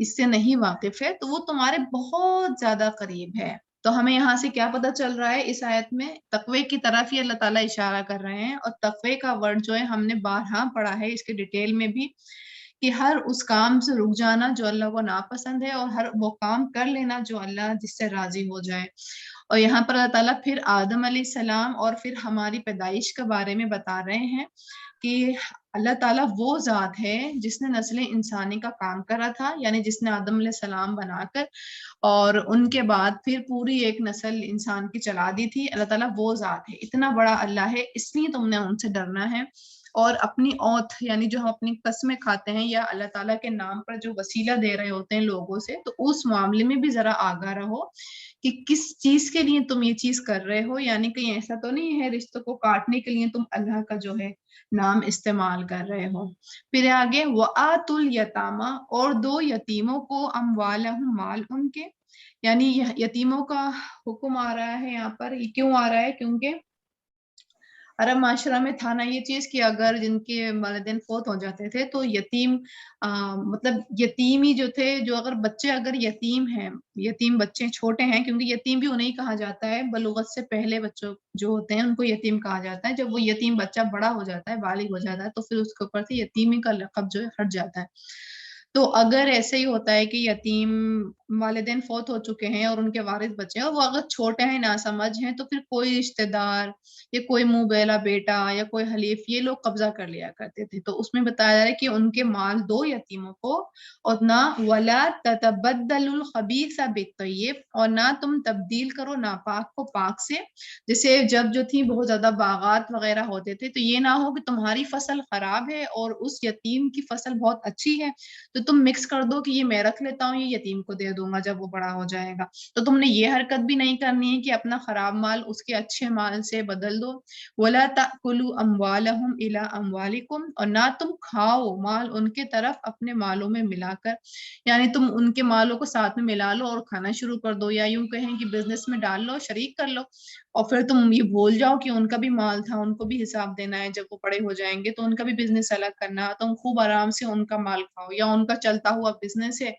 اس سے نہیں واقف ہے تو وہ تمہارے بہت زیادہ قریب ہے۔ تو ہمیں یہاں سے کیا پتہ چل رہا ہے، اس آیت میں تقوی کی طرف ہی اللہ تعالیٰ اشارہ کر رہے ہیں، اور تقوی کا ورڈ جو ہے ہم نے بارہا پڑھا ہے اس کے ڈیٹیل میں بھی، کہ ہر اس کام سے رک جانا جو اللہ کو ناپسند ہے، اور ہر وہ کام کر لینا جو اللہ جس سے راضی ہو جائے۔ اور یہاں پر اللہ تعالیٰ پھر آدم علیہ السلام اور پھر ہماری پیدائش کے بارے میں بتا رہے ہیں کہ اللہ تعالیٰ وہ ذات ہے جس نے نسل انسانی کا کام کرا تھا، یعنی جس نے آدم علیہ السلام بنا کر اور ان کے بعد پھر پوری ایک نسل انسان کی چلا دی تھی۔ اللہ تعالیٰ وہ ذات ہے، اتنا بڑا اللہ ہے، اس لیے تم نے ان سے ڈرنا ہے۔ اور اپنی اوتھ یعنی جو ہم اپنی قسمیں کھاتے ہیں یا اللہ تعالیٰ کے نام پر جو وسیلہ دے رہے ہوتے ہیں لوگوں سے، تو اس معاملے میں بھی ذرا آگاہ رہو کہ کس چیز کے لیے تم یہ چیز کر رہے ہو، یعنی کہیں ایسا تو نہیں ہے رشتوں کو کاٹنے کے لیے تم اللہ کا جو ہے نام استعمال کر رہے ہو۔ پھر آگے وَآتُوا الْيَتَامَى، اور دو یتیموں کو اموالہم، مال ان کے، یعنی یتیموں کا حکم آ رہا ہے یہاں پر۔ یہ کیوں آ رہا ہے؟ کیونکہ عرب معاشرہ میں تھا نا یہ چیز کہ اگر جن کے والدین فوت ہو جاتے تھے تو یتیم مطلب یتیم ہی جو تھے، جو اگر بچے اگر یتیم ہیں، یتیم بچے چھوٹے ہیں، کیونکہ یتیم بھی انہیں کہا جاتا ہے بلوغت سے پہلے بچوں جو ہوتے ہیں ان کو یتیم کہا جاتا ہے۔ جب وہ یتیم بچہ بڑا ہو جاتا ہے، بالغ ہو جاتا ہے، تو پھر اس کے اوپر سے یتیمی کا لقب جو ہے ہٹ جاتا ہے۔ تو اگر ایسے ہی ہوتا ہے کہ یتیم والدین فوت ہو چکے ہیں اور ان کے وارث بچے ہیں، اور وہ اگر چھوٹے ہیں، ناسمجھ ہیں، تو پھر کوئی رشتہ دار یا کوئی منہ بیلا بیٹا یا کوئی حلیف یہ لوگ قبضہ کر لیا کرتے تھے۔ تو اس میں بتایا جا رہا ہے کہ ان کے مال دو یتیموں کو، اور نہ وَلَا تَتَبَدَّلُوا الْخَبِيثَ بِالطَّيِّبِ، اور نہ تم تبدیل کرو ناپاک کو پاک سے۔ جیسے جب جو تھی بہت زیادہ باغات وغیرہ ہوتے تھے، تو یہ نہ ہو کہ تمہاری فصل خراب ہے اور اس یتیم کی فصل بہت اچھی ہے، تو تم مکس کر دو کہ یہ میں رکھ لیتا ہوں، یہ یتیم کو دے دوں گا جب وہ بڑا ہو جائے گا۔ تو تم نے یہ حرکت بھی نہیں کرنی ہے کہ اپنا خراب مال اس کے اچھے مال سے بدل دو۔ وَلَا تَأْكُلُوا أَمْوَالَهُمْ إِلَىٰ أَمْوَالِكُمْ، اور نہ تم کھاؤ مال ان کے طرف اپنے مالوں میں ملا کر، یعنی تم ان کے مالوں کو ساتھ میں ملا لو اور کھانا شروع کر دو، یا یوں کہیں کہ بزنس میں ڈال لو، شریک کر لو، اور پھر تم یہ بھول جاؤ کہ ان کا بھی مال تھا، ان کو بھی حساب دینا ہے، جب وہ بڑے ہو جائیں گے تو ان کا بھی بزنس الگ کرنا ہے، تم خوب آرام سے ان کا مال کھاؤ، یا ان کا چلتا ہوا بزنس ہے،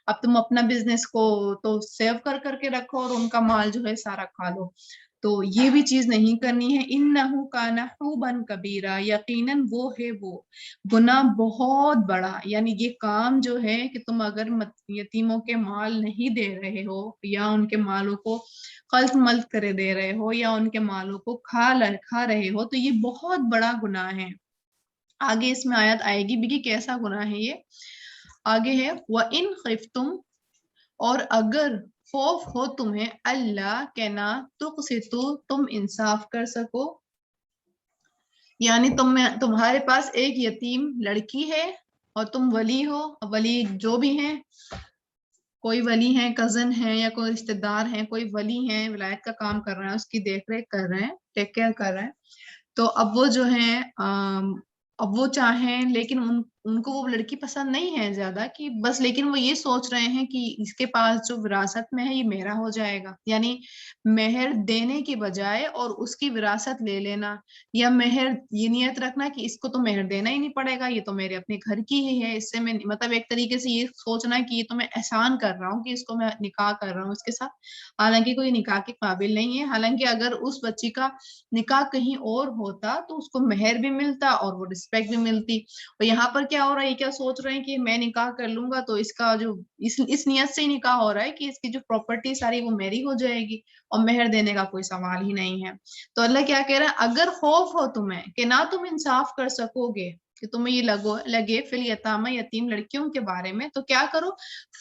اب تم اپنا بزنس کو تو سیو کر کر کے رکھو اور ان کا مال جو ہے سارا کھا لو۔ تو یہ بھی چیز نہیں کرنی ہے۔ اِنَّهُ كَانَ حُوبًا كَبِيرًا، یقیناً وہ ہے وہ گناہ بہت بڑا، یعنی یہ کام جو ہے کہ تم اگر یتیموں کے مال نہیں دے رہے ہو یا ان کے مالوں کو قلط ملط کرے دے رہے ہو یا ان کے مالوں کو کھا رہے ہو، تو یہ بہت بڑا گناہ ہے۔ آگے اس میں آیت آئے گی بھی کہ کیسا گناہ ہے یہ۔ آگے ہے وَإِنْ خِفْتُمْ، اور اگر خوف ہو تمہیں، اللہ کہ نہ تقسطوا، تم انصاف کر سکو، یعنی تمہارے پاس ایک یتیم لڑکی ہے اور تم ولی ہو، ولی جو بھی ہیں، کوئی ولی ہیں، کزن ہیں یا کوئی رشتہ دار ہیں، کوئی ولی ہیں، ولایت کا کام کر رہے ہیں، اس کی دیکھ ریکھ کر رہے ہیں، ٹیک کیئر کر رہے ہیں، تو اب وہ جو ہیں اب وہ چاہیں، لیکن ان کو وہ لڑکی پسند نہیں ہے زیادہ، کہ بس لیکن وہ یہ سوچ رہے ہیں کہ اس کے پاس جو وراثت میں ہے یہ میرا ہو جائے گا، یعنی مہر دینے کی بجائے اور اس کی وراثت لے لینا، یا مہر یہ نیت رکھنا کہ اس کو تو مہر دینا ہی نہیں پڑے گا، یہ تو میرے اپنے گھر کی ہی ہے، اس سے میں مطلب ایک طریقے سے یہ سوچنا کہ یہ تو میں احسان کر رہا ہوں کہ اس کو میں نکاح کر رہا ہوں اس کے ساتھ، حالانکہ کوئی نکاح کے قابل نہیں ہے۔ حالانکہ اگر اس بچی کا نکاح کہیں اور ہوتا تو اس کو مہر بھی ملتا اور وہ رسپیکٹ بھی ملتی، اور یہاں پر کیا ہو رہا ہے، یہ کیا سوچ رہے ہیں کہ میں نکاح کر لوں گا تو اس کا جو اس نیت سے ہی نکاح ہو رہا ہے کہ اس کی جو پراپرٹی ساری وہ میری ہو جائے گی اور مہر دینے کا کوئی سوال ہی نہیں ہے۔ تو اللہ کیا کہہ رہا ہے، اگر خوف ہو تمہیں کہ نہ تم انصاف کر سکو گے، کہ تمہیں یہ لگے فی الیتامى، یتیم لڑکیوں کے بارے میں، تو کیا کرو،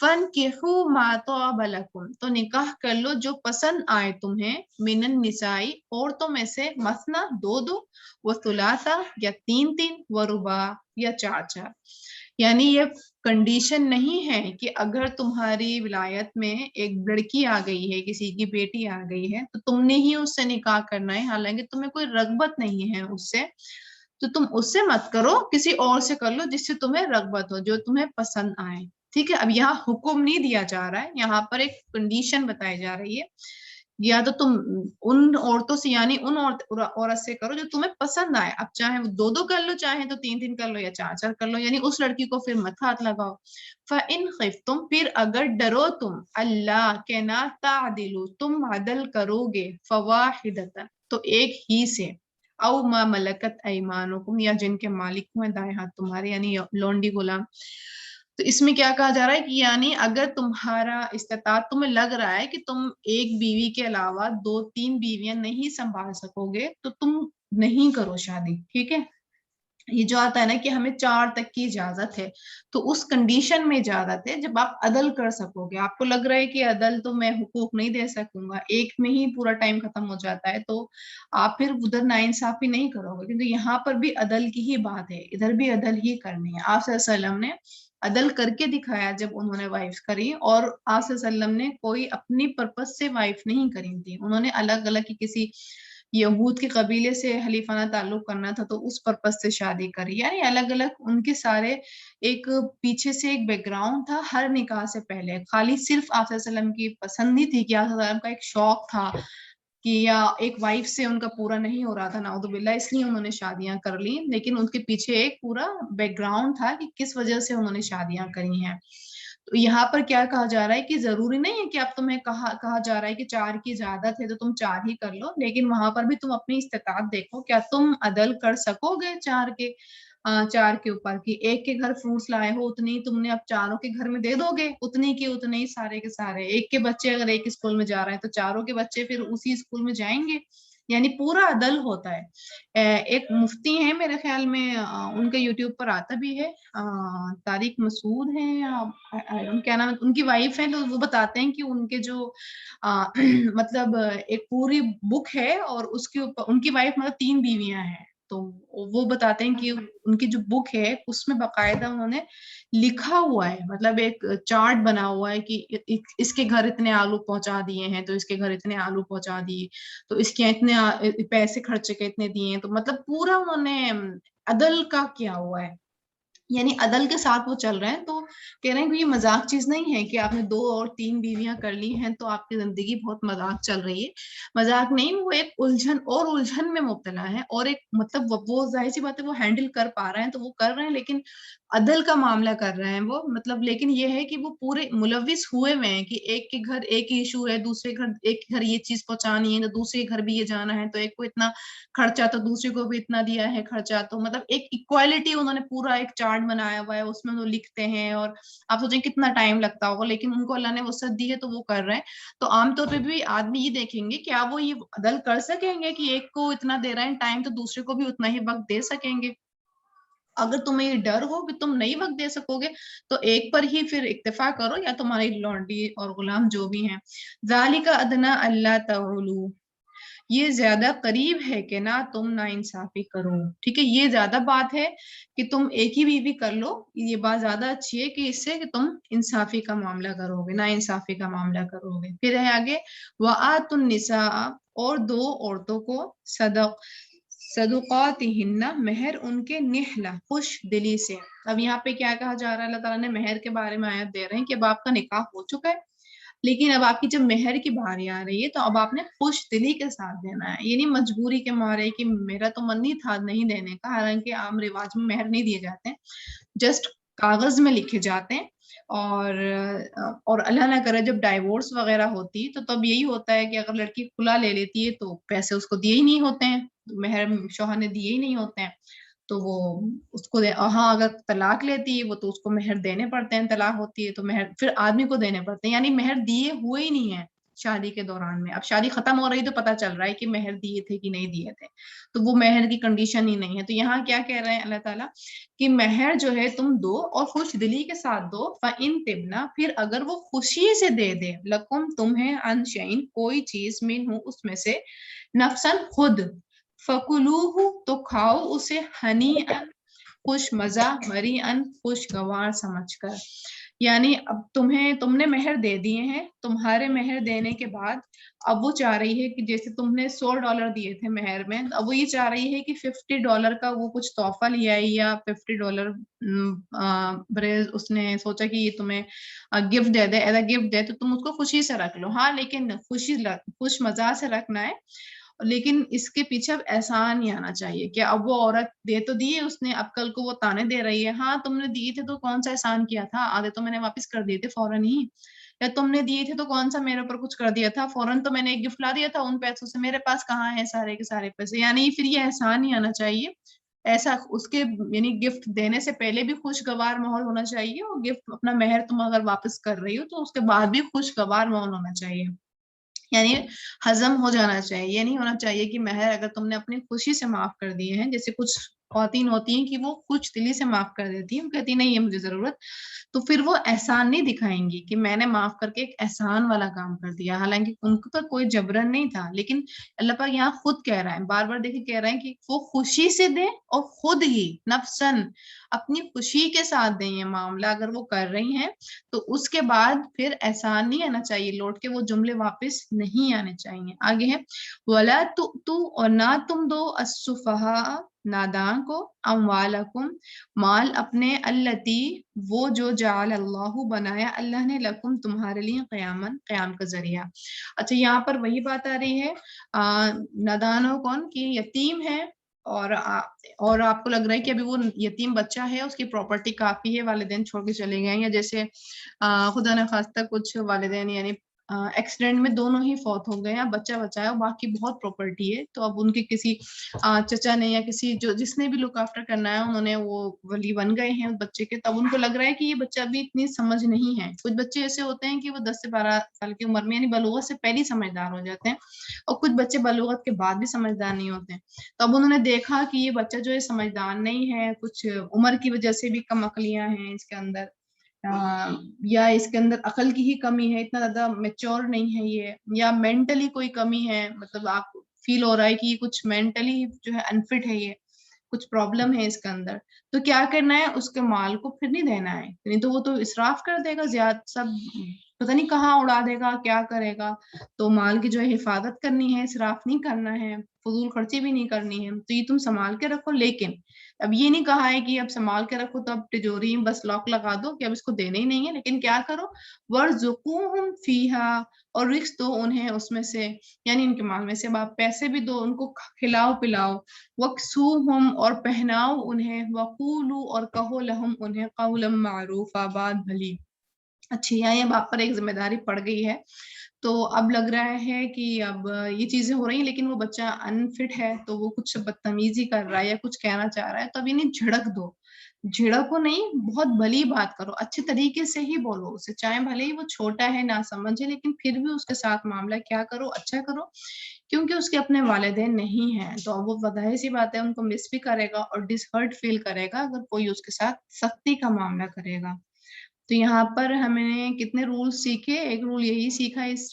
فَانْكِحُوا مَا طَابَ لَكُمْ، تو نکاح کر لو جو پسند آئے تمہیں، مِنَ النِّسَاءِ، عورتوں میں سے، مثنى، دو دو، وثلاثہ، یا تین تین، ورباع، یا چار چار، یعنی یہ کنڈیشن نہیں ہے کہ اگر تمہاری ولایت میں ایک لڑکی آ گئی ہے، کسی کی بیٹی آ گئی ہے، تو تم نے ہی اس سے نکاح کرنا ہے، حالانکہ تمہیں کوئی رغبت نہیں ہے اس سے، تو تم اس سے مت کرو، کسی اور سے کر لو جس سے تمہیں رغبت ہو، جو تمہیں پسند آئے۔ ٹھیک ہے، اب یہاں حکم نہیں دیا جا رہا ہے، یہاں پر ایک کنڈیشن بتائی جا رہی ہے یا تو تم ان عورتوں سے یعنی ان عورت سے کرو جو تمہیں پسند آئے. اب چاہے وہ 2 کر لو، چاہے تو 3 کر لو یا 4 کر لو، یعنی اس لڑکی کو پھر مت ہاتھ لگاؤ. فَإِنْ خِفْتُمْ پھر اگر ڈرو تم اللہ کہ نہ تعدلوا تم عدل کرو گے فواحدۃ تو ایک ہی سے، او ما ملکت ایمانکم یا جن کے مالک ہوئے دائیں ہاتھ تمہارے یعنی لونڈی غلام. تو اس میں کیا کہا جا رہا ہے کہ یعنی اگر تمہارا استطاعت تمہیں لگ رہا ہے کہ تم ایک بیوی کے علاوہ 2-3 بیویاں نہیں سنبھال سکو گے تو تم نہیں کرو شادی. ٹھیک ہے، یہ جو آتا ہے نا کہ ہمیں 4 تک کی اجازت ہے، تو اس کنڈیشن میں اجازت ہے جب آپ عدل کر سکو گے. آپ کو لگ رہا ہے کہ عدل تو میں حقوق نہیں دے سکوں گا، ایک میں ہی پورا ٹائم ختم ہو جاتا ہے، تو آپ پھر ادھر ناانصافی نہیں کرو گے، کیونکہ یہاں پر بھی عدل کی ہی بات ہے، ادھر بھی عدل ہی کرنی ہے. آپ صلی اللہ علیہ وسلم نے عدل کر کے دکھایا جب انہوں نے وائف کری، اور آپ صلی اللہ علیہ وسلم نے کوئی اپنی پرپس سے وائف نہیں کری تھی، انہوں نے الگ الگ کی کسی یہود کے قبیلے سے حلیفانہ تعلق کرنا تھا تو اس پرپس سے شادی کری، یعنی الگ الگ ان کے سارے ایک پیچھے سے ایک بیک گراؤنڈ تھا ہر نکاح سے پہلے. خالی صرف آپ صلی اللہ علیہ وسلم کی پسند نہیں تھی کہ آپ صلی اللہ علیہ وسلم کا ایک شوق تھا کہ یا ایک وائف سے ان کا پورا نہیں ہو رہا تھا نعوذ باللہ، اس لیے انہوں نے شادیاں کر لی، لیکن ان کے پیچھے ایک پورا بیک گراؤنڈ تھا کہ کس وجہ سے انہوں نے شادیاں کری ہیں. تو یہاں پر کیا کہا جا رہا ہے کہ ضروری نہیں ہے کہ اب تمہیں کہا جا رہا ہے کہ 4 کی اجازت ہے تو تم 4 ہی کر لو، لیکن وہاں پر بھی تم اپنی استطاعت دیکھو، کیا تم عدل کر سکو گے 4 کے اوپر کی ایک کے گھر فروٹس لائے ہو اتنی تم نے اب 4 کے گھر میں دے دو گے، اتنی کی اتنے سارے کے سارے. ایک کے بچے اگر ایک اسکول میں جا رہے ہیں تو 4 کے بچے پھر اسی اسکول میں جائیں گے، یعنی پورا عدل ہوتا ہے. ایک مفتی ہیں میرے خیال میں، ان کے یوٹیوب پر آتا بھی ہے، طارق مسعود ہیں کیا نام ہے ان کی وائف ہیں، تو وہ بتاتے ہیں کہ ان کے جو مطلب ایک پوری بک ہے اور اس کے اوپر ان کی وائف مطلب 3 بیویاں ہیں، تو وہ بتاتے ہیں کہ ان کی جو بک ہے اس میں باقاعدہ انہوں نے لکھا ہوا ہے، مطلب ایک چارٹ بنا ہوا ہے کہ اس کے گھر اتنے آلو پہنچا دیے ہیں تو اس کے گھر اتنے آلو پہنچا دیے، تو اس کے اتنے پیسے خرچے کے اتنے دیے ہیں، تو مطلب پورا انہوں نے عدل کا کیا ہوا ہے، یعنی عدل کے ساتھ وہ چل رہے ہیں. تو کہہ رہے ہیں کہ یہ مذاق چیز نہیں ہے کہ آپ نے 2 اور 3 بیویاں کر لی ہیں تو آپ کی زندگی بہت مذاق چل رہی ہے. مذاق نہیں، وہ ایک الجھن میں مبتلا ہے، اور ایک مطلب وہ ظاہر سی بات ہے وہ ہینڈل کر پا رہے ہیں تو وہ کر رہے ہیں، لیکن عدل کا معاملہ کر رہے ہیں وہ، مطلب لیکن یہ ہے کہ وہ پورے ملوث ہوئے ہوئے ہیں کہ ایک کے گھر ایک ہی ایشو ہے، دوسرے ایک گھر یہ چیز پہنچانی ہے تو دوسرے گھر بھی یہ جانا ہے، تو ایک کو اتنا خرچہ تو دوسرے کو بھی اتنا دیا ہے خرچہ، تو مطلب ایک ایکوالٹی انہوں نے پورا ایک چارٹ بنایا ہوا ہے، اس میں وہ لکھتے ہیں، اور آپ سوچیں کتنا ٹائم لگتا ہوگا، لیکن ان کو اللہ نے وسعت دی ہے تو وہ کر رہے ہیں. تو عام طور پہ بھی آدمی یہ دیکھیں گے کیا وہ یہ عدل کر سکیں گے کہ ایک کو اتنا دے رہے ہیں ٹائم تو دوسرے کو بھی اتنا ہی وقت دے سکیں گے. اگر تمہیں یہ ڈر ہو کہ تم نہیں وقت دے سکو گے تو ایک پر ہی پھر اکتفا کرو، یا تمہاری لونڈی اور غلام جو بھی ہیں. ذالک ادنی اللہ تعولوا یہ زیادہ قریب ہے کہ نہ تم نا انصافی کرو. ٹھیک ہے، یہ زیادہ بات ہے کہ تم ایک ہی بیوی کر لو، یہ بات زیادہ اچھی ہے کہ اس سے کہ تم انصافی کا معاملہ کرو گے، نا انصافی کا معاملہ کرو گے. پھر ہے آگے وآتوا النساء اور دو عورتوں کو صدقاتہن مہر ان کے نحلہ خوش دلی سے. اب یہاں پہ کیا کہا جا رہا ہے، اللہ تعالیٰ نے مہر کے بارے میں آیت دے رہے ہیں کہ اب آپ کا نکاح ہو چکا ہے، لیکن اب آپ کی جب مہر کی باری آ رہی ہے تو اب آپ نے خوش دلی کے ساتھ دینا ہے، یہ نہیں مجبوری کے مارے کہ میرا تو من نہیں تھا نہیں دینے کا، حالانکہ عام رواج میں مہر نہیں دیے جاتے ہیں، جسٹ کاغذ میں لکھے جاتے ہیں. اور اللہ نہ کرے جب ڈائیورس وغیرہ ہوتی تو تب یہی ہوتا ہے کہ اگر لڑکی کھلا لے لیتی ہے تو پیسے اس کو دیے ہی نہیں ہوتے ہیں، مہر شوہر نے دیے ہی نہیں ہوتے ہیں، تو وہ اس کو ہاں اگر طلاق لیتی ہے وہ تو اس کو مہر دینے پڑتے ہیں، طلاق ہوتی ہے تو مہر پھر آدمی کو دینے پڑتے ہیں، یعنی مہر دیے ہوئے ہی نہیں ہے شادی کے دوران میں. اب شادی ختم ہو رہی تو پتہ چل رہا ہے کہ مہر دیے تھے کہ نہیں دیے تھے، تو وہ مہر کی کنڈیشن ہی نہیں ہے. تو یہاں کیا کہہ رہے ہیں اللہ تعالیٰ کہ مہر جو ہے تم دو اور خوش دلی کے ساتھ دو. فَإِن تِبْنَا پھر اگر وہ خوشی سے دے دے لکم تمہیں عن شیء کوئی چیز منہ اس میں سے نفسن خود فَكُلُوهُ تو کھاؤ اسے ہنیئا خوش مزہ، مریئن خوشگوار سمجھ کر. یعنی اب تم نے مہر دے دیے ہیں، تمہارے مہر دینے کے بعد اب وہ چاہ رہی ہے کہ جیسے تم نے $100 دیے تھے مہر میں، اب وہ یہ چاہ رہی ہے کہ $50 کا وہ کچھ تحفہ لیا ہے یا $50 بریز اس نے سوچا کہ یہ تمہیں گفٹ دے دے، ایز اے گفٹ دے، تو تم اس کو خوشی سے رکھ لو، ہاں لیکن خوش مزاج سے رکھنا ہے، لیکن اس کے پیچھے اب احسان نہیں آنا چاہیے کہ اب وہ عورت دے تو دیے اس نے، اب کل کو وہ تانے دے رہی ہے، ہاں تم نے دیے تھے تو کون سا احسان کیا تھا، آدھے تو میں نے واپس کر دیے تھے فوراً ہی، یا تم نے دیے تھے تو کون سا میرے اوپر کچھ کر دیا تھا، فوراً تو میں نے ایک گفٹ لا دیا تھا ان پیسوں سے، میرے پاس کہاں ہے سارے کے سارے پیسے، یعنی پھر یہ احسان نہیں آنا چاہیے، ایسا اس کے یعنی گفٹ دینے سے پہلے بھی خوشگوار ماحول ہونا چاہیے، اور گفٹ اپنا مہر تم اگر واپس کر رہی ہو تو اس کے بعد بھی خوشگوار ماحول ہونا چاہیے، یعنی ہضم ہو جانا چاہیے، یہ نہیں ہونا چاہیے کہ مہر اگر تم نے اپنی خوشی سے معاف کر دیے ہیں، جیسے کچھ خواتین ہوتی ہیں کہ وہ خوش دلی سے معاف کر دیتی ہیں، کہتی نہیں ہے مجھے ضرورت، تو پھر وہ احسان نہیں دکھائیں گی کہ میں نے معاف کر کے ایک احسان والا کام کر دیا، حالانکہ ان پر کوئی جبرن نہیں تھا، لیکن اللہ پاک یہاں خود کہہ رہا ہے، بار بار دیکھیں کہہ رہے ہیں کہ وہ خوشی سے دیں اور خود ہی نفسن اپنی خوشی کے ساتھ دیں، یہ معاملہ اگر وہ کر رہی ہیں تو اس کے بعد پھر احسان نہیں آنا چاہیے، لوٹ کے وہ جملے واپس نہیں آنے چاہیے، آگے ہے وَلَا تُؤْتُوا اور نہ تم دو السفہاء نادان کو اموالکم مال اپنے التی وہ جو جعل اللہ بنایا اللہ نے لکم تمہارے لیے قیام کا ذریعہ، اچھا یہاں پر وہی بات آ رہی ہے نادانوں کون کی یتیم ہے، اور آپ کو لگ رہا ہے کہ ابھی وہ یتیم بچہ ہے، اس کی پراپرٹی کافی ہے، والدین چھوڑ کے چلے گئے ہیں، یا جیسے خدا نخواستہ کچھ والدین یعنی ایکسیڈنٹ میں دونوں ہی فوت ہو گئے ہیں، بچہ بچایا باقی بہت پراپرٹی ہے، تو اب ان کے کسی چچا نے یا کسی جس نے بھی لک آفٹر کرنا ہے انہوں نے وہ ولی بن گئے ہیں اس بچے کے، تب ان کو لگ رہا ہے کہ یہ بچہ ابھی اتنی سمجھ نہیں ہے، کچھ بچے ایسے ہوتے ہیں کہ وہ 10 سے 12 سال کی عمر میں یعنی بلوغت سے پہلے سمجھدار ہو جاتے ہیں، اور کچھ بچے بلوغت کے بعد بھی سمجھدار نہیں ہوتے ہیں، تو اب انہوں نے دیکھا کہ یہ بچہ جو ہے سمجھدار نہیں ہے، کچھ عمر کی وجہ سے بھی کم عقلیاں ہیں اس کے اندر، یا اس کے اندر عقل کی ہی کمی ہے، اتنا زیادہ میچور نہیں ہے یہ، یا مینٹلی کوئی کمی ہے، مطلب آپ فیل ہو رہا ہے کہ یہ کچھ مینٹلی جو ہے انفٹ ہے، یہ کچھ پرابلم ہے اس کے اندر، تو کیا کرنا ہے اس کے مال کو پھر نہیں دینا ہے، نہیں تو وہ تو اسراف کر دے گا، زیادہ سب پتہ نہیں کہاں اڑا دے گا، کیا کرے گا، تو مال کی جو ہے حفاظت کرنی ہے، اسراف نہیں کرنا ہے، فضول خرچی بھی نہیں کرنی ہے، تو یہ تم سنبھال کے رکھو، لیکن اب یہ نہیں کہا ہے کہ اب سنبھال کے رکھو تو اب تجوری میں بس لاک لگا دو کہ اب اس کو دینے ہی نہیں ہے، لیکن کیا کرو وَارْزُقُوهُمْ فِيهَا اور رزق دو انہیں اس میں سے، یعنی ان کے مال میں سے، اب آپ پیسے بھی دو ان کو، کھلاؤ پلاؤ، وَاكْسُوهُمْ اور پہناؤ انہیں، وَقُولُوا اور کہو لَهُمْ انہیں قَوْلًا مَعْرُوفًا بات بھلی اچھی، یہاں یہ باپ پر ایک ذمہ داری پڑ گئی ہے، تو اب لگ رہا ہے کہ اب یہ چیزیں ہو رہی ہیں لیکن وہ بچہ انفٹ ہے تو وہ کچھ بدتمیزی کر رہا ہے یا کچھ کہنا چاہ رہا ہے، تو اب انہیں جھڑک دو، جھڑکو نہیں، بہت بھلی بات کرو، اچھے طریقے سے ہی بولو اسے، چاہے بھلے ہی وہ چھوٹا ہے نہ سمجھے، لیکن پھر بھی اس کے ساتھ معاملہ کیا کرو، اچھا کرو، کیونکہ اس کے اپنے والدین نہیں ہیں، تو اب وہ ظاہر سی بات ہے ان کو مس بھی کرے گا اور ڈس ہرٹ فیل کرے گا اگر کوئی اس کے ساتھ سختی کا معاملہ کرے گا، تو یہاں پر ہم نے کتنے رول سیکھے، ایک رول یہی سیکھا اس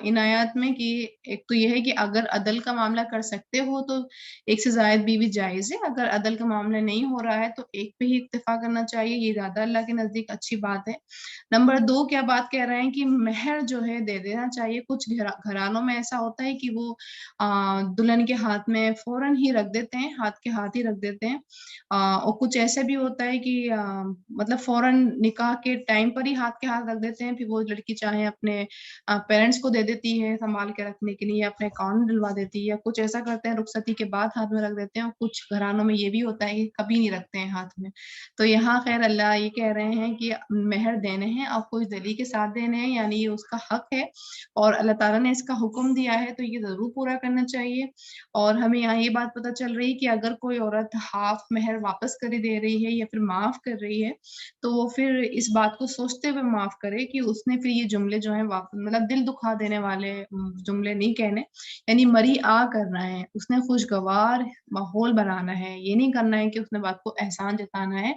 ان آیات میں کہ ایک تو یہ ہے کہ اگر عدل کا معاملہ کر سکتے ہو تو ایک سے زائد بیوی جائز ہے، اگر عدل کا معاملہ نہیں ہو رہا ہے تو ایک پہ ہی اکتفا کرنا چاہیے، یہ زیادہ اللہ کے نزدیک اچھی بات ہے۔ نمبر 2 کیا بات کہہ رہے ہیں کہ مہر جو ہے دے دینا چاہیے، کچھ گھرانوں میں ایسا ہوتا ہے کہ وہ دلہن کے ہاتھ میں فوراً ہی رکھ دیتے ہیں، ہاتھ کے ہاتھ ہی رکھ دیتے ہیں، اور کچھ ایسا بھی ہوتا ہے کہ مطلب فوراً نکاح کے ٹائم پر ہی ہاتھ کے ہاتھ رکھ دیتے ہیں، پھر وہ لڑکی چاہے اپنے پیرنٹس کو دے دیتی ہے سنبھال کے رکھنے کے لیے، یا اپنے اکاؤنٹ ڈلوا دیتی ہے، یا کچھ ایسا کرتے ہیں رخصتی کے بعد ہاتھ میں رکھ دیتے ہیں، اور کچھ گھرانوں میں یہ بھی ہوتا ہے کہ کبھی نہیں رکھتے ہیں ہاتھ میں، تو یہاں خیر اللہ یہ کہہ رہے ہیں کہ مہر دینے ہیں اور کچھ دلی کے ساتھ دینے ہیں، یعنی یہ اس کا حق ہے اور اللہ تعالیٰ نے اس کا حکم دیا ہے تو یہ ضرور پورا کرنا چاہیے، اور ہمیں یہاں یہ بات پتہ چل رہی کہ اگر کوئی عورت ہاف مہر واپس کر دے رہی ہے یا پھر معاف کر رہی ہے تو وہ پھر اس بات کو سوچتے ہوئے معاف کرے کہ اس نے پھر یہ جملے جو ہیں مطلب دل دکھا دینے والے جملے نہیں کہنے، یعنی مری کرنا ہے، اس نے خوشگوار ماحول بنانا ہے، یہ نہیں کرنا ہے کہ اس نے بات کو احسان جتانا ہے،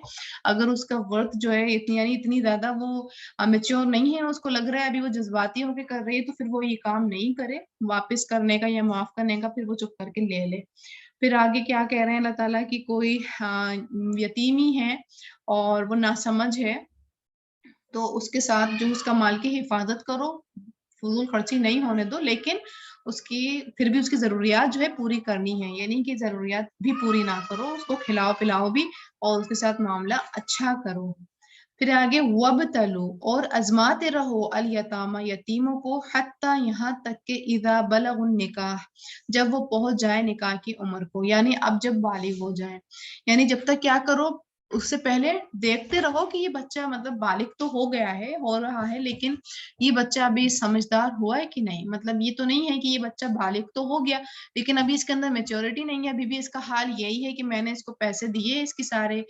اگر اس کا ورت جو ہے اتنی زیادہ وہ میچور نہیں ہے، اس کو لگ رہا ہے ابھی وہ جذباتی ہو کے کر رہی ہے، تو پھر وہ یہ کام نہیں کرے واپس کرنے کا یا معاف کرنے کا، پھر وہ چپ کر کے لے لے۔ پھر آگے کیا کہہ رہے ہیں اللہ تعالیٰ کی کوئی یتیمی ہے اور وہ ناسمجھ ہے تو اس کے ساتھ جو اس کا مال کی حفاظت کرو، فضول خرچی نہیں ہونے دو، لیکن اس کی پھر بھی اس کی ضروریات جو ہے پوری کرنی ہے، یعنی کہ ضروریات بھی پوری نہ کرو، اس کو کھلاؤ پلاؤ بھی اور اس کے ساتھ معاملہ اچھا کرو۔ پھر آگے وَابْتَلُوا، اور آزماتے رہو الیتامى، یتیموں کو، حتیٰ یہاں تک کہ اذا بلغوا النکاح، جب وہ پہنچ جائے نکاح کی عمر کو، یعنی اب جب بالغ ہو جائیں، یعنی جب تک کیا کرو، اس سے پہلے دیکھتے رہو کہ یہ بچہ مطلب بالغ تو ہو گیا ہے، ہو رہا ہے، لیکن یہ بچہ ابھی سمجھدار ہوا ہے کہ نہیں، مطلب یہ تو نہیں ہے کہ یہ بچہ بالغ تو ہو گیا لیکن ابھی اس کے اندر میچورٹی نہیں ہے، ابھی بھی اس کا حال یہی ہے کہ میں نے اس کو پیسے دیے، اس کی سارے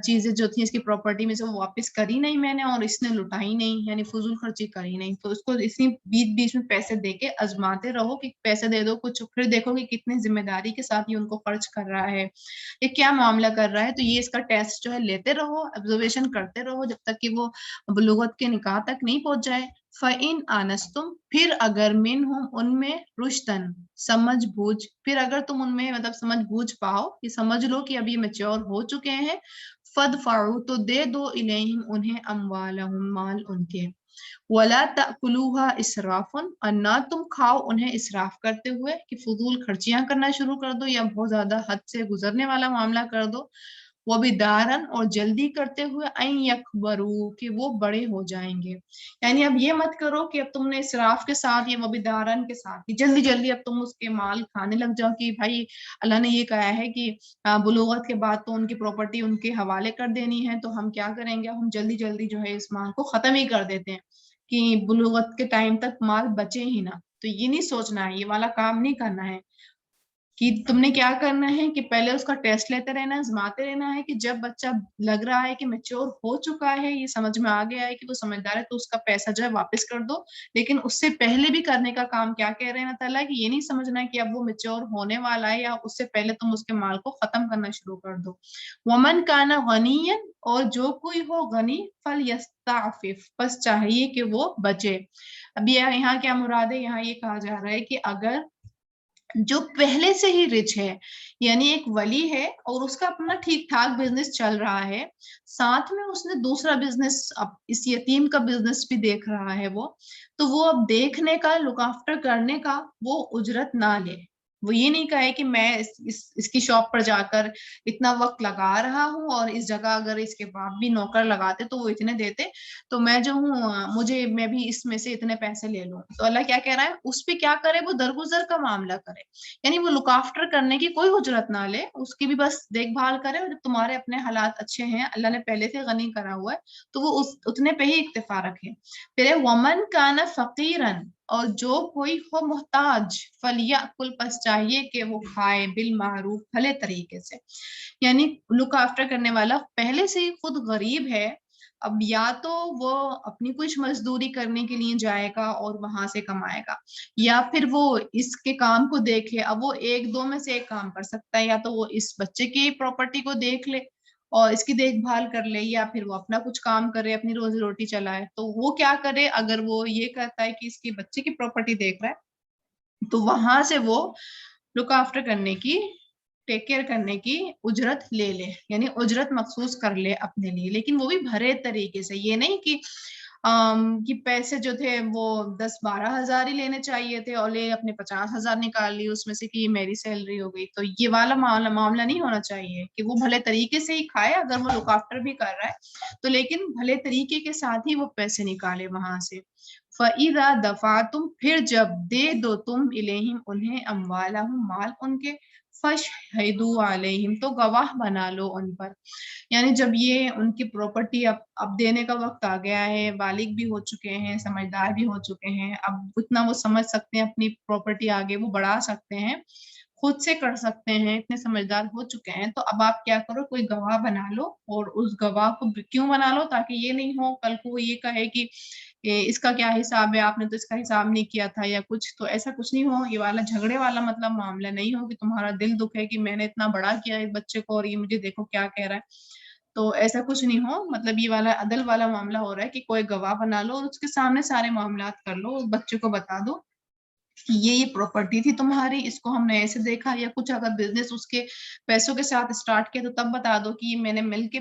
چیزیں جو تھیں اس کی پراپرٹی میں سے وہ واپس کری نہیں میں نے، اور اس نے لٹائی نہیں، یعنی فضول خرچی کری نہیں، تو اس کو اسی بیچ بیچ میں پیسے دے کے آزماتے رہو کہ پیسے دے دو کچھ، پھر دیکھو کہ کتنی ذمہ داری کے ساتھ یہ ان کو خرچ کر رہا ہے، یہ کیا معاملہ کر رہا ہے، تو یہ اس کا ٹیسٹ جو ہے لیتے رہو، آبزرویشن کرتے رہو جب تک کہ وہ بلوغت کے نکاح تک نہیں پہنچ جائے۔ فَإِنْ آنَسْتُمْ، پھر اگر مِنْهُمْ ان میں رشدن، سمجھ بوجھ، پھر اگر تم ان میں مطلب سمجھ بوجھ پاؤ، یہ سمجھ لو کہ ابھی میچور ہو چکے ہیں، فَادْفَعُوا، تو دے دو الیہم انہیں، اموالہم، مال ان کے، وَلَا تَأْكُلُوهَا إِسْرَافًا، اور نہ تم کھاؤ انہیں اسراف کرتے ہوئے کہ فضول خرچیاں کرنا شروع کر دو یا بہت زیادہ حد سے گزرنے والا معاملہ کر دو، وَبِدَارًا، اور جلدی کرتے ہوئے، أَن يَكْبَرُوا، کہ وہ بڑے ہو جائیں گے، یعنی اب یہ مت کرو کہ اب تم نے اسراف کے ساتھ یا وَبِدَارًا کے ساتھ کہ جلدی جلدی اب تم اس کے مال کھانے لگ جاؤ کہ بھائی اللہ نے یہ کہا ہے کہ بلوغت کے بعد تو ان کی پراپرٹی ان کے حوالے کر دینی ہے، تو ہم کیا کریں گے، ہم جلدی جلدی جو ہے اس مال کو ختم ہی کر دیتے ہیں کہ بلوغت کے ٹائم تک مال بچے ہی نہ، تو یہ نہیں سوچنا ہے، یہ والا کام نہیں کرنا ہے، کہ تم نے کیا کرنا ہے کہ پہلے اس کا ٹیسٹ لیتے رہنا ہے، آزماتے رہنا ہے کہ جب بچہ لگ رہا ہے کہ میچور ہو چکا ہے، یہ سمجھ میں آ گیا ہے کہ وہ سمجھدار ہے، تو اس کا پیسہ جو ہے واپس کر دو، لیکن اس سے پہلے بھی کرنے کا کام کیا کہہ رہے ہیں اللہ تعالیٰ کہ یہ نہیں سمجھنا ہے کہ اب وہ میچور ہونے والا ہے یا اس سے پہلے تم اس کے مال کو ختم کرنا شروع کر دو۔ ومن کان غنیا، اور جو کوئی ہو غنی، فلیستعفف، بس چاہیے کہ وہ بچے۔ اب یہاں کیا مراد ہے، یہاں یہ کہا جا رہا ہے کہ اگر جو پہلے سے ہی رچ ہے، یعنی ایک ولی ہے اور اس کا اپنا ٹھیک ٹھاک بزنس چل رہا ہے، ساتھ میں اس نے دوسرا بزنس، اس یتیم کا بزنس بھی دیکھ رہا ہے وہ، تو وہ اب دیکھنے کا، لک آفٹر کرنے کا وہ اجرت نہ لے، وہ یہ نہیں کہے کہ میں اس کی شاپ پر جا کر اتنا وقت لگا رہا ہوں اور اس جگہ اگر اس کے باپ بھی نوکر لگاتے تو وہ اتنے دیتے، تو میں جو ہوں میں بھی اس میں سے اتنے پیسے لے لوں، تو اللہ کیا کہہ رہا ہے، اس پہ کیا کرے، وہ درگزر کا معاملہ کرے، یعنی وہ لک آفٹر کرنے کی کوئی اجرت نہ لے، اس کی بھی بس دیکھ بھال کرے، اور جب تمہارے اپنے حالات اچھے ہیں، اللہ نے پہلے سے غنی کرا ہوا ہے، تو وہ اتنے پہ ہی اکتفا رکھے۔ پھر ومن کان فقیرن، اور جو کوئی ہو محتاج، فلیأکل، پس چاہیے کہ وہ کھائے، بالمعروف، بھلے طریقے سے، یعنی لک آفٹر کرنے والا پہلے سے ہی خود غریب ہے، اب یا تو وہ اپنی کچھ مزدوری کرنے کے لیے جائے گا اور وہاں سے کمائے گا، یا پھر وہ اس کے کام کو دیکھے، اب وہ ایک دو میں سے ایک کام کر سکتا ہے، یا تو وہ اس بچے کی پراپرٹی کو دیکھ لے اور اس کی دیکھ بھال کر لے، یا پھر وہ اپنا کچھ کام کرے، اپنی روزی روٹی چلائے، تو وہ کیا کرے، اگر وہ یہ کہتا ہے کہ اس کی بچے کی پراپرٹی دیکھ رہا ہے تو وہاں سے وہ لک آفٹر کرنے کی، ٹیک کیئر کرنے کی اجرت لے لے، یعنی اجرت مخصوص کر لے اپنے لیے، لیکن وہ بھی بھرے طریقے سے، یہ نہیں کہ پیسے جو تھے وہ 10-12 ہزار ہی لینے چاہیے تھے اور لے اپنے 50 ہزار نکال لی اس میں سے کہ یہ میری سیلری ہو گئی، تو یہ والا معاملہ نہیں ہونا چاہیے کہ وہ بھلے طریقے سے ہی کھائے، اگر وہ لک آفٹر بھی کر رہا ہے تو لیکن بھلے طریقے کے ساتھ ہی وہ پیسے نکالے وہاں سے۔ فَإِذَا دَفَعْتُمْ، پھر جب دے دو تم، الیہم انہیں، اموالہم، مال ان کے، فَاشْہِدُوا عَلَیہم، تو گواہ بنا لو ان پر، یعنی جب یہ ان کی پراپرٹی اب دینے کا وقت آ گیا ہے، بالغ بھی ہو چکے ہیں، سمجھدار بھی ہو چکے ہیں، اب اتنا وہ سمجھ سکتے ہیں، اپنی پراپرٹی آگے وہ بڑھا سکتے ہیں، خود سے کر سکتے ہیں، اتنے سمجھدار ہو چکے ہیں، تو اب آپ کیا کرو، کوئی گواہ بنا لو، اور اس گواہ کو کیوں بنا لو، تاکہ یہ نہیں ہو کل کو وہ یہ کہے کہ اس کا کیا حساب ہے، آپ نے تو اس کا حساب نہیں کیا تھا یا کچھ، تو ایسا کچھ نہیں ہو، یہ والا جھگڑے والا مطلب معاملہ نہیں ہو کہ تمہارا دل دکھے کہ میں نے اتنا بڑا کیا اس بچے کو اور یہ مجھے دیکھو کیا کہہ رہا ہے، تو ایسا کچھ نہیں ہو، مطلب یہ والا عدل والا معاملہ ہو رہا ہے کہ کوئی گواہ بنا لو اور اس کے سامنے سارے معاملات کر لو، اس بچے کو بتا دو کہ یہ پراپرٹی تھی تمہاری، اس کو ہم نے ایسے دیکھا، یا کچھ اگر بزنس اس کے پیسوں کے ساتھ اسٹارٹ کیا تو تب بتا دو کہ میں نے مل کے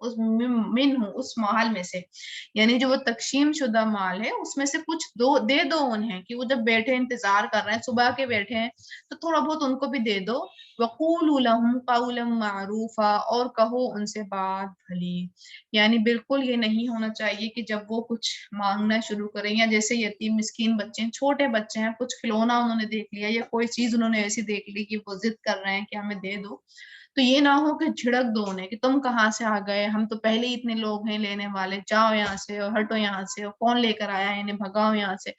اس من اس مال میں سے، یعنی جو وہ تقسیم شدہ مال ہے اس میں سے کچھ دے دو انہیں، کہ وہ جب بیٹھے انتظار کر رہے ہیں صبح کے بیٹھے ہیں تو تھوڑا بہت ان کو بھی دے دو. وَقُولُوا لَهُمْ قَوْلًا مَعْرُوفًا، اور کہو ان سے بات بھلی. یعنی بالکل یہ نہیں ہونا چاہیے کہ جب وہ کچھ مانگنا شروع کریں، یا جیسے یتیم مسکین بچے ہیں، چھوٹے بچے ہیں، کچھ کھلونا انہوں نے دیکھ لیا یا کوئی چیز انہوں نے ایسی دیکھ لی کہ وہ ضد کر رہے ہیں کہ ہمیں دے دو، تو یہ نہ ہو کہ جھڑک دو انہیں کہ تم کہاں سے آ گئے، ہم تو پہلے ہی اتنے لوگ ہیں لینے والے، جاؤ یہاں سے اور ہٹو یہاں سے، اور کون لے کر آیا ہے انہیں، بھگاؤ یہاں سے.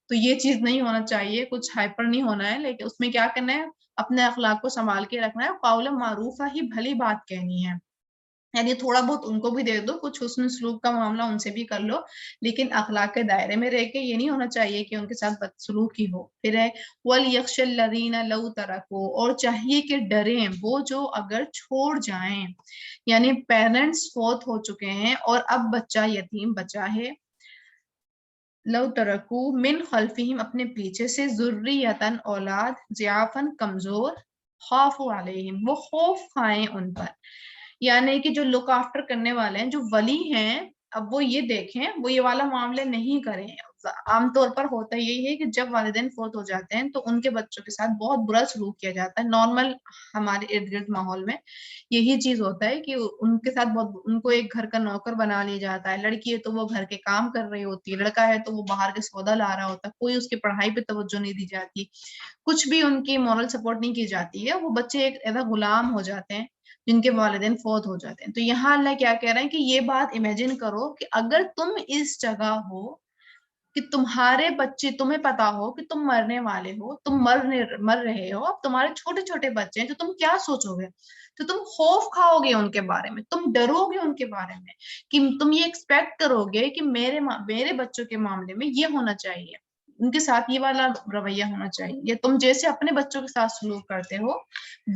تو یہ چیز نہیں ہونا چاہیے، کچھ ہائپر نہیں ہونا ہے، لیکن اس میں کیا کرنا ہے، اپنے اخلاق کو سنبھال کے رکھنا ہے، قول معروفہ ہی بھلی بات کہنی ہے. یعنی تھوڑا بہت ان کو بھی دے دو، کچھ حسن سلوک کا معاملہ ان سے بھی کر لو، لیکن اخلاق کے دائرے میں رہ کے یہ نہیں ہونا چاہیے کہ ان کے ساتھ بدسلوکی ہو. پھر ہے وَلْيَخْشَ الَّذِينَ لَوْ تَرَكُوا، اور چاہیے کہ ڈریں وہ جو اگر چھوڑ جائیں، یعنی پیرنٹس فوت ہو چکے ہیں اور اب بچہ یتیم بچا ہے، لو ترکو من خلفہم اپنے پیچھے سے، ذریتن اولاد، ضعفن کمزور، خوف علیہم وہ خوف کھائیں ان پر، یعنی کہ جو لک آفٹر کرنے والے ہیں، جو ولی ہیں، اب وہ یہ دیکھیں وہ یہ والا معاملے نہیں کریں. عام طور پر ہوتا یہی ہے کہ جب والدین فوت ہو جاتے ہیں تو ان کے بچوں کے ساتھ بہت برا سلوک کیا جاتا ہے. نارمل ہمارے ارد گرد ماحول میں یہی چیز ہوتا ہے کہ ان کے ساتھ بہت، ان کو ایک گھر کا نوکر بنا لیا جاتا ہے. لڑکی ہے تو وہ گھر کے کام کر رہی ہوتی ہے، لڑکا ہے تو وہ باہر کے سودا لا رہا ہوتا ہے، کوئی اس کی پڑھائی پہ توجہ نہیں دی جاتی، کچھ بھی ان کی مورل سپورٹ نہیں کی جاتی ہے. وہ بچے ایک ایسا غلام ہو جاتے ہیں جن کے والدین فوت ہو جاتے ہیں. تو یہاں اللہ کیا کہہ رہے ہیں کہ یہ بات امیجن کرو کہ اگر تم اس جگہ ہو کہ تمہارے بچے، تمہیں پتا ہو کہ تم مرنے والے ہو، تم مر رہے ہو، اب تمہارے چھوٹے چھوٹے بچے ہیں، تو تم کیا سوچو گے؟ تو تم خوف کھاؤ گے ان کے بارے میں، تم ڈرو گے ان کے بارے میں، کہ تم یہ ایکسپیکٹ کرو گے کہ میرے بچوں کے معاملے میں یہ ہونا چاہیے، ان کے ساتھ یہ والا رویہ ہونا چاہیے، یا تم جیسے اپنے بچوں کے ساتھ سلوک کرتے ہو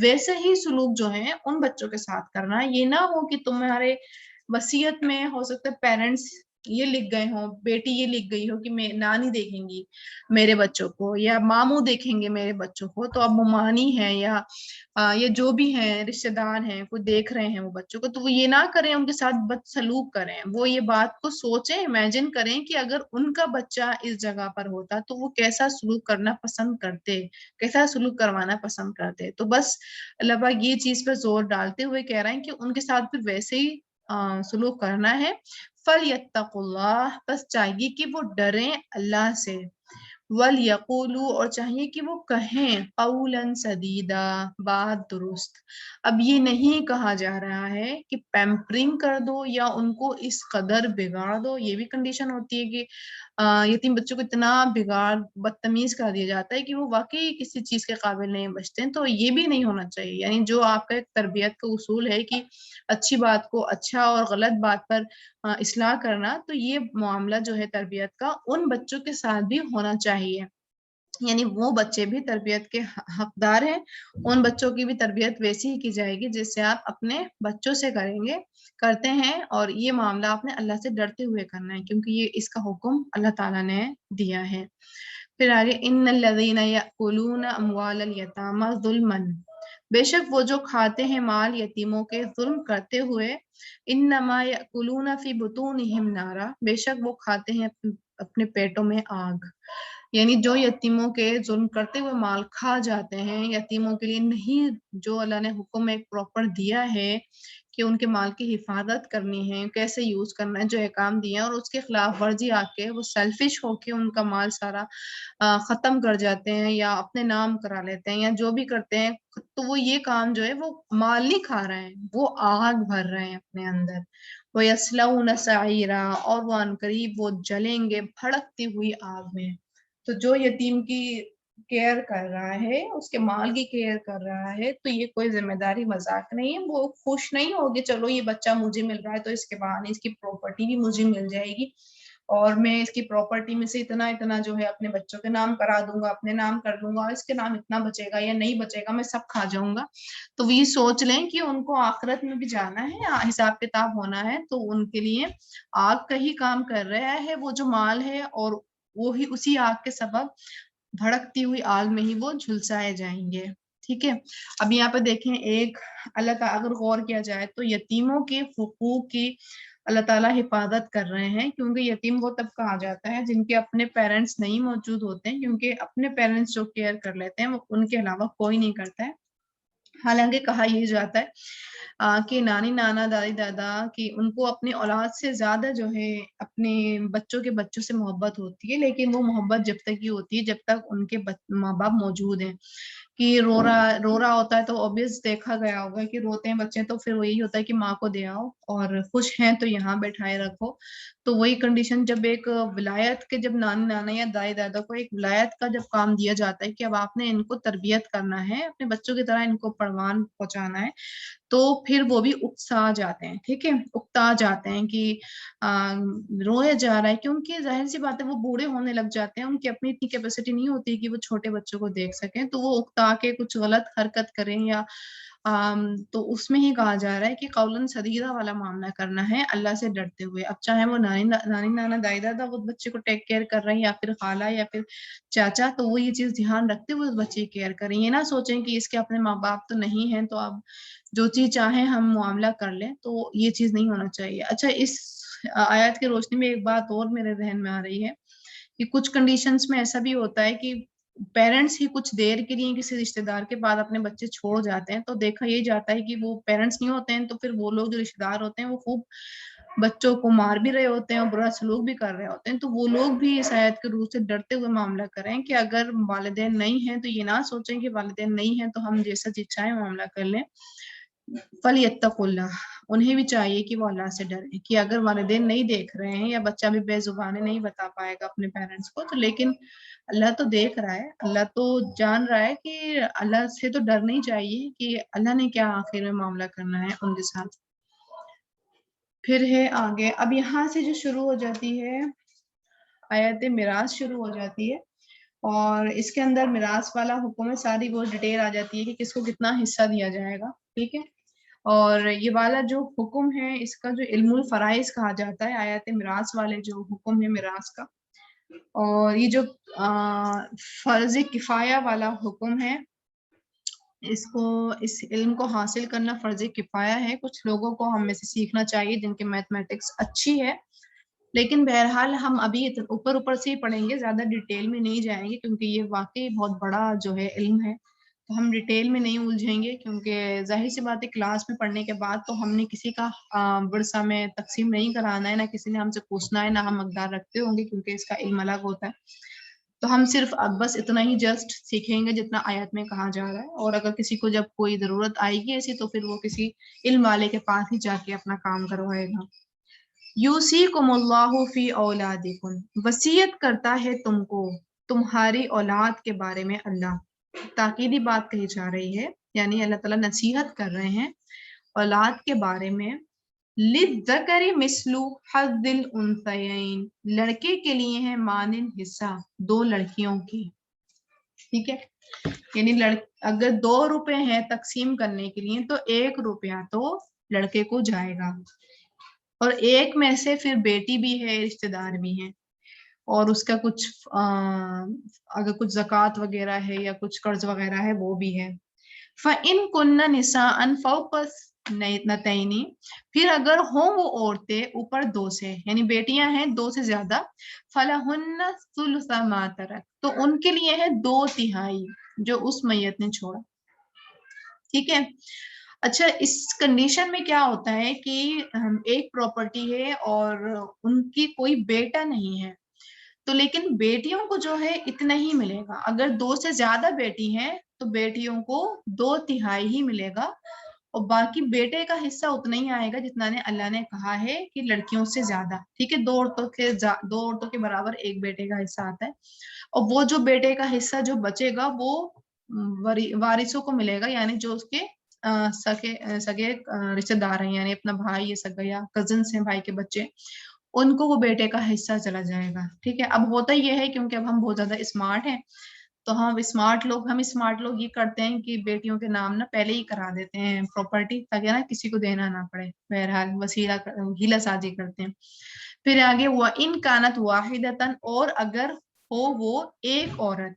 ویسے ہی سلوک جو ہے ان بچوں کے ساتھ کرنا. یہ نہ ہو کہ تمہارے وصیت میں ہو سکتا ہے پیرنٹس یہ لکھ گئے ہوں، بیٹی یہ لکھ گئی ہو کہ نانی دیکھیں گی میرے بچوں کو، یا ماموں دیکھیں گے میرے بچوں کو، تو اب ممانی ہے یا جو بھی ہیں رشتہ دار ہیں کوئی دیکھ رہے ہیں وہ بچوں کو، تو وہ یہ نہ کریں ان کے ساتھ بد سلوک کریں. وہ یہ بات کو سوچیں، امیجن کریں کہ اگر ان کا بچہ اس جگہ پر ہوتا تو وہ کیسا سلوک کرنا پسند کرتے، کیسا سلوک کروانا پسند کرتے. تو بس اللہ پاک یہ چیز پر زور ڈالتے ہوئے کہہ رہے ہیں کہ ان کے ساتھ پھر ویسے ہی سلوک کرنا ہے. فَلْيَتَّقُوا اللَّهَ، بس چاہیے کہ وہ ڈریں اللہ سے. وَلْيَقُولُوا، اور چاہیے کہ وہ کہیں قَوْلًا سَدِيدًا، بات درست. اب یہ نہیں کہا جا رہا ہے کہ پیمپرنگ کر دو یا ان کو اس قدر بگاڑ دو. یہ بھی کنڈیشن ہوتی ہے کہ یتیم بچوں کو اتنا بگاڑ بدتمیز کر دیا جاتا ہے کہ وہ واقعی کسی چیز کے قابل نہیں بچتے ہیں. تو یہ بھی نہیں ہونا چاہیے. یعنی جو آپ کا ایک تربیت کا اصول ہے کہ اچھی بات کو اچھا اور غلط بات پر اصلاح کرنا، تو یہ معاملہ جو ہے تربیت کا ان بچوں کے ساتھ بھی ہونا چاہیے. یعنی وہ بچے بھی تربیت کے حقدار ہیں، ان بچوں کی بھی تربیت ویسی ہی کی جائے گی جس سے آپ اپنے بچوں سے کرتے ہیں. اور یہ معاملہ آپ نے اللہ سے ڈرتے ہوئے کرنا ہے کیونکہ یہ اس کا حکم اللہ تعالیٰ نے دیا ہے. پھر آگے ان الذین یأکلون اموال الیتامی ظلما، بے شک وہ جو کھاتے ہیں مال یتیموں کے ظلم کرتے ہوئے، انما یأکلون فی بطونہم نارا، بے شک وہ کھاتے ہیں اپنے پیٹوں میں آگ. یعنی جو یتیموں کے ظلم کرتے ہوئے مال کھا جاتے ہیں، یتیموں کے لیے نہیں جو اللہ نے حکم ایک پراپر دیا ہے کہ ان کے مال کی حفاظت کرنی ہے، کیسے یوز کرنا ہے، جو احکام دیے ہیں، اور اس کے خلاف ورزی آ کے وہ سیلفش ہو کے ان کا مال سارا ختم کر جاتے ہیں یا اپنے نام کرا لیتے ہیں یا جو بھی کرتے ہیں، تو وہ یہ کام جو ہے وہ مال نہیں کھا رہے ہیں، وہ آگ بھر رہے ہیں اپنے اندر. وَيَصْلَوْنَ سَعِيرًا، اور وہ عنقریب وہ جلیں گے بھڑکتی ہوئی آگ میں. تو جو یتیم کی کیئر کر رہا ہے، اس کے مال کی کیئر کر رہا ہے، تو یہ کوئی ذمہ داری مذاق نہیں ہے. وہ خوش نہیں ہوگی چلو یہ بچہ مجھے مل رہا ہے تو اس کے بہانے اس کی پراپرٹی بھی مجھے مل جائے گی اور میں اس کی پراپرٹی میں سے اتنا جو ہے اپنے بچوں کے نام کرا دوں گا، اپنے نام کر دوں گا، اور اس کے نام اتنا بچے گا یا نہیں بچے گا میں سب کھا جاؤں گا. تو وہ یہ سوچ لیں کہ ان کو آخرت میں بھی جانا ہے، حساب کتاب ہونا ہے، تو ان کے لیے آگ کا ہی کام کر رہا ہے وہ جو مال ہے، اور وہی اسی آگ کے سبب بھڑکتی ہوئی آگ میں ہی وہ جھلسائے جائیں گے. ٹھیک ہے. اب یہاں پہ دیکھیں ایک اللہ تعالیٰ اگر غور کیا جائے تو یتیموں کے حقوق کی اللہ تعالیٰ حفاظت کر رہے ہیں، کیونکہ یتیم وہ تب کہا جاتا ہے جن کے اپنے پیرنٹس نہیں موجود ہوتے ہیں، کیونکہ اپنے پیرنٹس جو کیئر کر لیتے ہیں وہ ان کے علاوہ کوئی نہیں کرتا ہے. حالانکہ کہا یہ جاتا ہے کہ نانی نانا دادی دادا کی ان کو اپنی اولاد سے زیادہ جو ہے اپنے بچوں کے بچوں سے محبت ہوتی ہے، لیکن وہ محبت جب تک ہی ہوتی ہے جب تک ان کے ماں باپ موجود ہیں. کہ رو رہا ہوتا ہے تو obvious دیکھا گیا ہوگا کہ روتے ہیں بچے تو پھر وہی ہوتا ہے کہ ماں کو دے آؤ، اور خوش ہیں تو یہاں بیٹھائے رکھو. تو وہی کنڈیشن جب ایک ولایت کے جب نانی نانا یا دائی دادا کو ایک ولایت کا جب کام دیا جاتا ہے کہ اب آپ نے ان کو تربیت کرنا ہے، اپنے بچوں کی طرح ان کو پروان پہنچانا ہے، تو پھر وہ بھی اکتا جاتے ہیں. ٹھیک ہے، اکتا جاتے ہیں کہ رویا جا رہا ہے، کیونکہ ظاہر سی بات ہے وہ بوڑھے ہونے لگ جاتے ہیں، ان کی اپنی اتنی کیپیسٹی نہیں ہوتی کہ وہ چھوٹے بچوں کو دیکھ سکیں، تو وہ اکتا کے کچھ غلط حرکت کریں یا تو اس میں ہی کہا جا رہا ہے کہ قولاً سدیدہ والا معاملہ کرنا ہے اللہ سے ڈرتے ہوئے. اب چاہے وہ نانی نانا دائی دادا وہ بچے کو ٹیک کیئر کر رہے ہیں یا پھر خالہ یا پھر چاچا، تو وہ یہ چیز دھیان رکھتے ہوئے بچے کی کیئر کریں. یہ نہ سوچیں کہ اس کے اپنے ماں باپ تو نہیں ہیں تو اب جو چیز چاہیں ہم معاملہ کر لیں، تو یہ چیز نہیں ہونا چاہیے. اچھا، اس آیات کی روشنی میں ایک بات اور میرے ذہن میں آ رہی ہے کہ کچھ کنڈیشنز میں ایسا بھی ہوتا ہے کہ پیرنٹس ہی کچھ دیر کے لیے کسی رشتے دار کے بعد اپنے بچے چھوڑ جاتے ہیں، تو دیکھا یہ جاتا ہے کہ وہ پیرنٹس نہیں ہوتے ہیں تو پھر وہ لوگ جو رشتے دار ہوتے ہیں وہ خوب بچوں کو مار بھی رہے ہوتے ہیں اور برا سلوک بھی کر رہے ہوتے ہیں. تو وہ لوگ بھی اس آیت کے روح سے ڈرتے ہوئے معاملہ کریں کہ اگر والدین نہیں ہیں تو یہ نہ سوچیں کہ والدین نہیں ہیں تو ہم جیسا چیز چاہیں معاملہ کر لیں. فَلْيَتَّقُوا اللَّهَ، انہیں بھی چاہیے کہ وہ اللہ سے ڈریں کہ اگر والدین نہیں دیکھ رہے ہیں یا بچہ بھی بے زبانی نہیں بتا پائے گا اپنے پیرنٹس کو، تو لیکن اللہ تو دیکھ رہا ہے، اللہ تو جان رہا ہے کہ اللہ سے تو ڈرنا ہی چاہیے کہ اللہ نے کیا آخر میں معاملہ کرنا ہے ان کے ساتھ. پھر ہے آگے، اب یہاں سے جو شروع ہو جاتی ہے آیت میراث شروع ہو جاتی ہے، اور اس کے اندر میراث والا حکم ہے، ساری وہ ڈیٹیل آ جاتی ہے کہ کس کو کتنا حصہ دیا جائے گا. ٹھیک ہے، اور یہ والا جو حکم ہے اس کا جو علم الفرائض کہا جاتا ہے، آیت میراث والے جو حکم ہے میراث کا، اور یہ جو فرض کفایہ والا حکم ہے، اس علم کو حاصل کرنا فرض کفایہ ہے. کچھ لوگوں کو ہم میں سے سیکھنا چاہیے جن کے میتھمیٹکس اچھی ہے، لیکن بہرحال ہم ابھی اوپر سے ہی پڑھیں گے، زیادہ ڈیٹیل میں نہیں جائیں گے کیونکہ یہ واقعی بہت بڑا جو ہے علم ہے، تو ہم ڈیٹیل میں نہیں الجھیں گے کیونکہ ظاہر سی بات ہے کلاس میں پڑھنے کے بعد تو ہم نے کسی کا ورثہ میں تقسیم نہیں کرانا ہے، نہ کسی نے ہم سے پوچھنا ہے، نہ ہم مقدار رکھتے ہوں گے کیونکہ اس کا علم الگ ہوتا ہے. تو ہم صرف اب بس اتنا ہی جسٹ سیکھیں گے جتنا آیت میں کہا جا رہا ہے، اور اگر کسی کو جب کوئی ضرورت آئے گی ایسی تو پھر وہ کسی علم والے کے پاس ہی جا کے اپنا کام کروائے گا. یوصیکم اللہ فی اولادکم، وصیت کرتا ہے تم کو تمہاری اولاد کے بارے میں اللہ. تاکیدی بات کہی جا رہی ہے، یعنی اللہ تعالیٰ نصیحت کر رہے ہیں اولاد کے بارے میں. للذکر مثل حظ الانثیین، لڑکے کے لیے ہے مانند حصہ دو لڑکیوں کی. ٹھیک ہے، یعنی اگر 2 روپے ہیں تقسیم کرنے کے لیے تو 1 روپیہ تو لڑکے کو جائے گا، اور 1 میں سے پھر بیٹی بھی ہے، رشتہ دار بھی ہیں، اور اس کا کچھ اگر کچھ زکوٰۃ وغیرہ ہے یا کچھ قرض وغیرہ ہے وہ بھی ہے. فَإِن كُنَّ نِسَاءً فَوْقَ اثْنَتَيْنِ، پھر اگر ہوں وہ عورتیں اوپر 2 سے، یعنی بیٹیاں ہیں 2 سے زیادہ، فَلَهُنَّ الثُّلُثُ مَا تَرَكَ، تو ان کے لیے ہے 2/3 جو اس میت نے چھوڑا. ٹھیک ہے. اچھا، اس کنڈیشن میں کیا ہوتا ہے کہ ایک پراپرٹی ہے اور ان کی کوئی بیٹا نہیں ہے، تو لیکن بیٹیوں کو جو ہے اتنا ہی ملے گا. اگر 2 سے زیادہ بیٹی ہیں تو بیٹیوں کو 2/3 ہی ملے گا، اور باقی بیٹے کا حصہ اتنا ہی آئے گا جتنا نے اللہ نے کہا ہے کہ لڑکیوں سے زیادہ. ٹھیک ہے، 2 عورتوں کے برابر ایک بیٹے کا حصہ آتا ہے، اور وہ جو بیٹے کا حصہ جو بچے گا وہ وارثوں کو ملے گا، یعنی جو اس کے سگے رشتے دار ہیں، یعنی اپنا بھائی سگا یا کزنس ہیں بھائی کے بچے، ان کو وہ بیٹے کا حصہ چلا جائے گا. ٹھیک ہے. اب ہوتا یہ ہے کیونکہ اب ہم بہت زیادہ اسمارٹ ہیں تو ہم اسمارٹ لوگ یہ کرتے ہیں کہ بیٹیوں کے نام نا پہلے ہی کرا دیتے ہیں پراپرٹی، تاکہ نا کسی کو دینا نہ پڑے. بہرحال وسیلہ ہیلا سازی کرتے ہیں. پھر آگے وَإِن كَانَتْ وَاحِدَةً، اور اگر ہو وہ ایک عورت،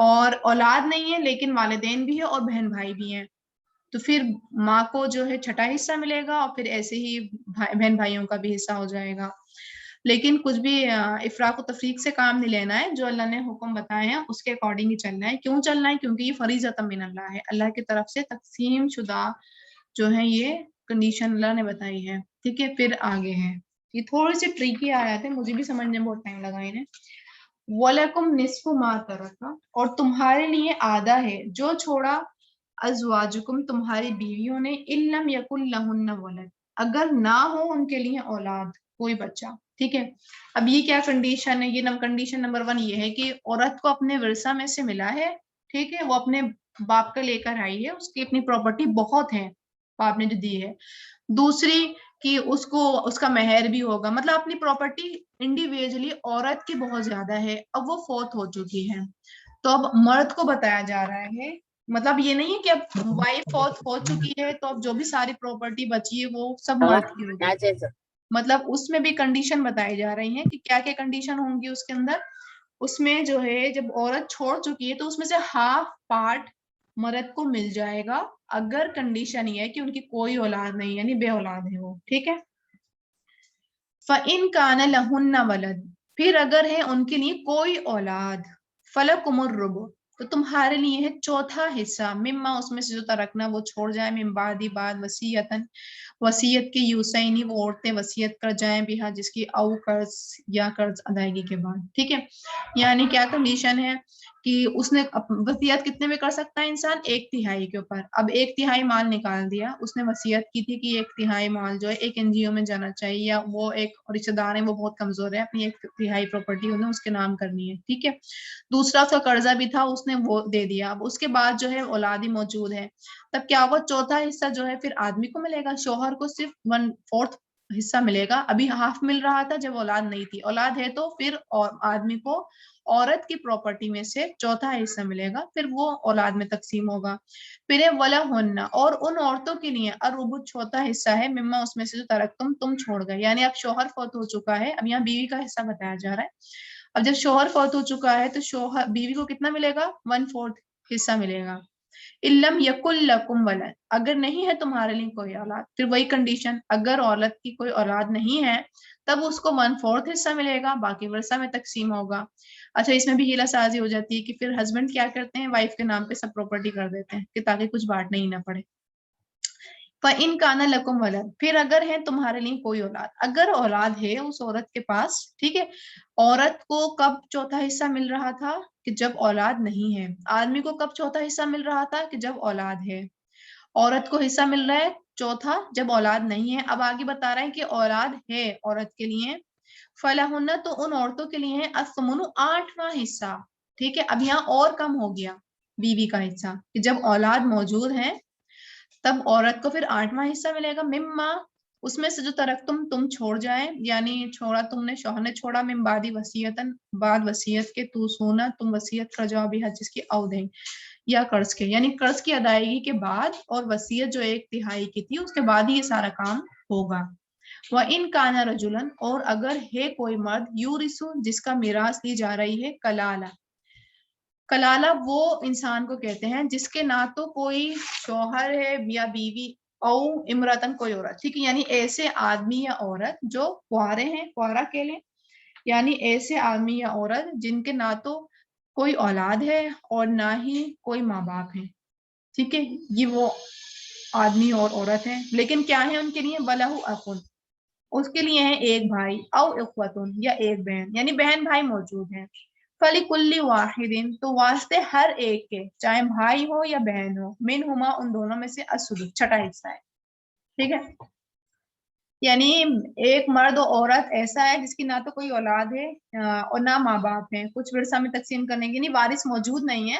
اور اولاد نہیں ہے لیکن والدین بھی ہے اور بہن بھائی بھی ہیں، تو پھر ماں کو جو ہے چھٹا حصہ ملے گا اور پھر ایسے ہی بہن بھائیوں کا بھی حصہ ہو جائے گا. لیکن کچھ بھی افراق و تفریق سے کام نہیں لینا ہے، جو اللہ نے حکم بتائے ہیں اس کے اکارڈنگ ہی چلنا ہے. کیوں چلنا ہے؟ کیونکہ یہ فریضۃ من اللہ ہے، اللہ کی طرف سے تقسیم شدہ جو ہے یہ کنڈیشن اللہ نے بتائی ہے. ٹھیک ہے، پھر آگے ہے، یہ تھوڑی سی ٹریکی آیات ہے، مجھے بھی سمجھنے میں بہت ٹائم لگا انہیں. وَلَكُمْ نِصْفُ مَا تَرَكَ، اور تمہارے لیے آدھا ہے جو چھوڑا ازواجکم تمہاری بیویوں نے، ان لم یکن لہن ولد، اگر نہ ہو ان کے لیے اولاد، کوئی بچہ. ٹھیک ہے، اب یہ کیا کنڈیشن ہے؟ یہ کنڈیشن نمبر 1 یہ ہے کہ عورت کو اپنے ورثہ میں سے ملا ہے. ٹھیک ہے، وہ اپنے باپ کا لے کر آئی ہے، اس کی اپنی پراپرٹی بہت ہے باپ نے جو دی ہے. دوسری کہ اس کو اس کا مہر بھی ہوگا، مطلب اپنی پراپرٹی انڈیویجلی عورت کی بہت زیادہ ہے، اب وہ فوت ہو چکی ہے. تو اب مرد کو بتایا جا رہا ہے، مطلب یہ نہیں ہے کہ اب وائف فوت ہو چکی ہے تو اب جو بھی ساری پراپرٹی بچی ہے وہ سب مرد کی ہوگی. مطلب اس میں بھی کنڈیشن بتائی جا رہی ہیں کہ کیا کیا کنڈیشن ہوں گی اس کے اندر. اس میں جو ہے جب عورت چھوڑ چکی ہے تو اس میں سے ہاف پارٹ مرد کو مل جائے گا، اگر کنڈیشن یہ ہے کہ ان کی کوئی اولاد نہیں، یعنی بے اولاد ہے وہ. ٹھیک ہے، فَإِن كَانَ لَهُنَّ وَلَدٌ، پھر اگر ہے ان کے لیے کوئی اولاد، فَلَكُمُ الرُّبُعُ، تو تمہارے لیے ہے چوتھا حصہ، مما اس میں سے جو ترکنا وہ چھوڑ جائے، من بعد وصیتاً، وصیت کے یوسینی وہ عورتیں وصیت کر جائیں بہا جس کی، او قرض یا قرض ادائیگی کے بعد. ٹھیک ہے، یعنی کیا کنڈیشن ہے کہ اس نے وصیت کتنے میں کر سکتا ہے انسان؟ 1/3 کے اوپر. اب 1/3 مال نکال دیا، اس نے وصیت کی تھی کہ 1/3 مال جو ہے ایک NGO میں جانا چاہیے، یا وہ ایک رشتے دار ہیں وہ بہت کمزور ہے، اپنی 1/3 پراپرٹی انہیں اس کے نام کرنی ہے. ٹھیک ہے، دوسرا اس کا قرضہ بھی تھا، اس نے وہ دے دیا. اب اس کے بعد جو ہے اولاد ہی موجود ہے، تب کیا وہ چوتھا حصہ جو ہے پھر آدمی کو ملے گا، شوہر کو صرف 1/4 حصہ ملے گا. ابھی ہاف مل رہا تھا جب اولاد نہیں تھی، اولاد ہے تو پھر آدمی کو عورت کی پراپرٹی میں سے چوتھا حصہ ملے گا، پھر وہ اولاد میں تقسیم ہوگا. پھر وَلَهُنَّ، اور ان عورتوں کے لیے الربع چوتھا حصہ ہے، مما اس میں سے جو تم چھوڑ گئے. یعنی اب شوہر فوت ہو چکا ہے، اب یہاں بیوی کا حصہ بتایا جا رہا ہے. اب جب شوہر فوت ہو چکا ہے تو شوہر بیوی کو کتنا ملے گا؟ 1/4 حصہ ملے گا. علم یکل لکم ولد، اگر نہیں ہے تمہارے لیے کوئی اولاد، پھر وہی کنڈیشن، اگر عورت کی کوئی اولاد نہیں ہے تب اس کو 1/4 حصہ ملے گا، باقی ورثہ میں تقسیم ہوگا. اچھا، اس میں بھی ہیلا سازی ہو جاتی ہے کہ پھر ہسبینڈ کیا کرتے ہیں، وائف کے نام پہ سب پراپرٹی کر دیتے ہیں کہ تاکہ کچھ بانٹنا ہی نہ پڑے. فَإِن كَانَ لَكُمْ وَلَدٌ، پھر اگر ہے تمہارے لیے کوئی اولاد، اگر اولاد ہے اس عورت کے پاس. ٹھیک ہے، عورت کو کب چوتھا حصہ مل رہا تھا؟ کہ جب اولاد نہیں ہے. آدمی کو کب چوتھا حصہ مل رہا تھا؟ کہ جب اولاد ہے. عورت کو حصہ مل رہا ہے چوتھا جب اولاد نہیں ہے. اب آگے بتا رہے ہیں کہ اولاد ہے عورت کے لیے، فَلَهُنَّ، تو ان عورتوں کے لیے ہے الثُّمُنُ 8واں حصہ. ٹھیک ہے، اب یہاں اور کم ہو گیا بیوی کا حصہ، کہ جب اولاد موجود ہے تب عورت کو پھر 8واں حصہ ملے گا، مما اس میں سے جو تم چھوڑ جائیں، یعنی چھوڑا تم نے، شوہر نے چھوڑا، من بعد وصیتاً، بعد وصیت کے، تو سونا تم وصیت کر جاؤ بھی جس کی، او دیں یا قرض کے، یعنی قرض کی ادائیگی کے بعد، اور وصیت جو 1/3 کی تھی اس کے بعد ہی یہ سارا کام ہوگا. وَإِن كَانَ رَجُلًا، اور اگر ہے کوئی مرد، یورث، جس کا میراث لی جا رہی ہے، کلالہ. کلالہ وہ انسان کو کہتے ہیں جس کے نہ تو کوئی شوہر ہے یا بیوی، او امراتن، کوئی عورت. ٹھیک ہے، یعنی ایسے آدمی یا عورت جو کوارے ہیں، کوارا کہلیں، یعنی ایسے آدمی یا عورت جن کے نہ تو کوئی اولاد ہے اور نہ ہی کوئی ماں باپ ہیں. ٹھیک ہے، یہ وہ آدمی اور عورت ہیں، لیکن کیا ہے ان کے لیے؟ وَلَهُ أَخٌ، اس کے لیے ہے ایک بھائی، او اخوتن، یا ایک بہن، یعنی بہن بھائی موجود ہیں. فَلِكُلِّ وَاحِدٍ، تو واسطے ہر ایک کے، چاہے بھائی ہو یا بہن ہو، منہما، ان دونوں میں سے، السدس، چھٹا حصہ ہے. ٹھیک ہے، یعنی ایک مرد و عورت ایسا ہے جس کی نہ تو کوئی اولاد ہے اور نہ ماں باپ ہیں، کچھ ورثہ میں تقسیم کرنے کے نہیں، وارث موجود نہیں ہے،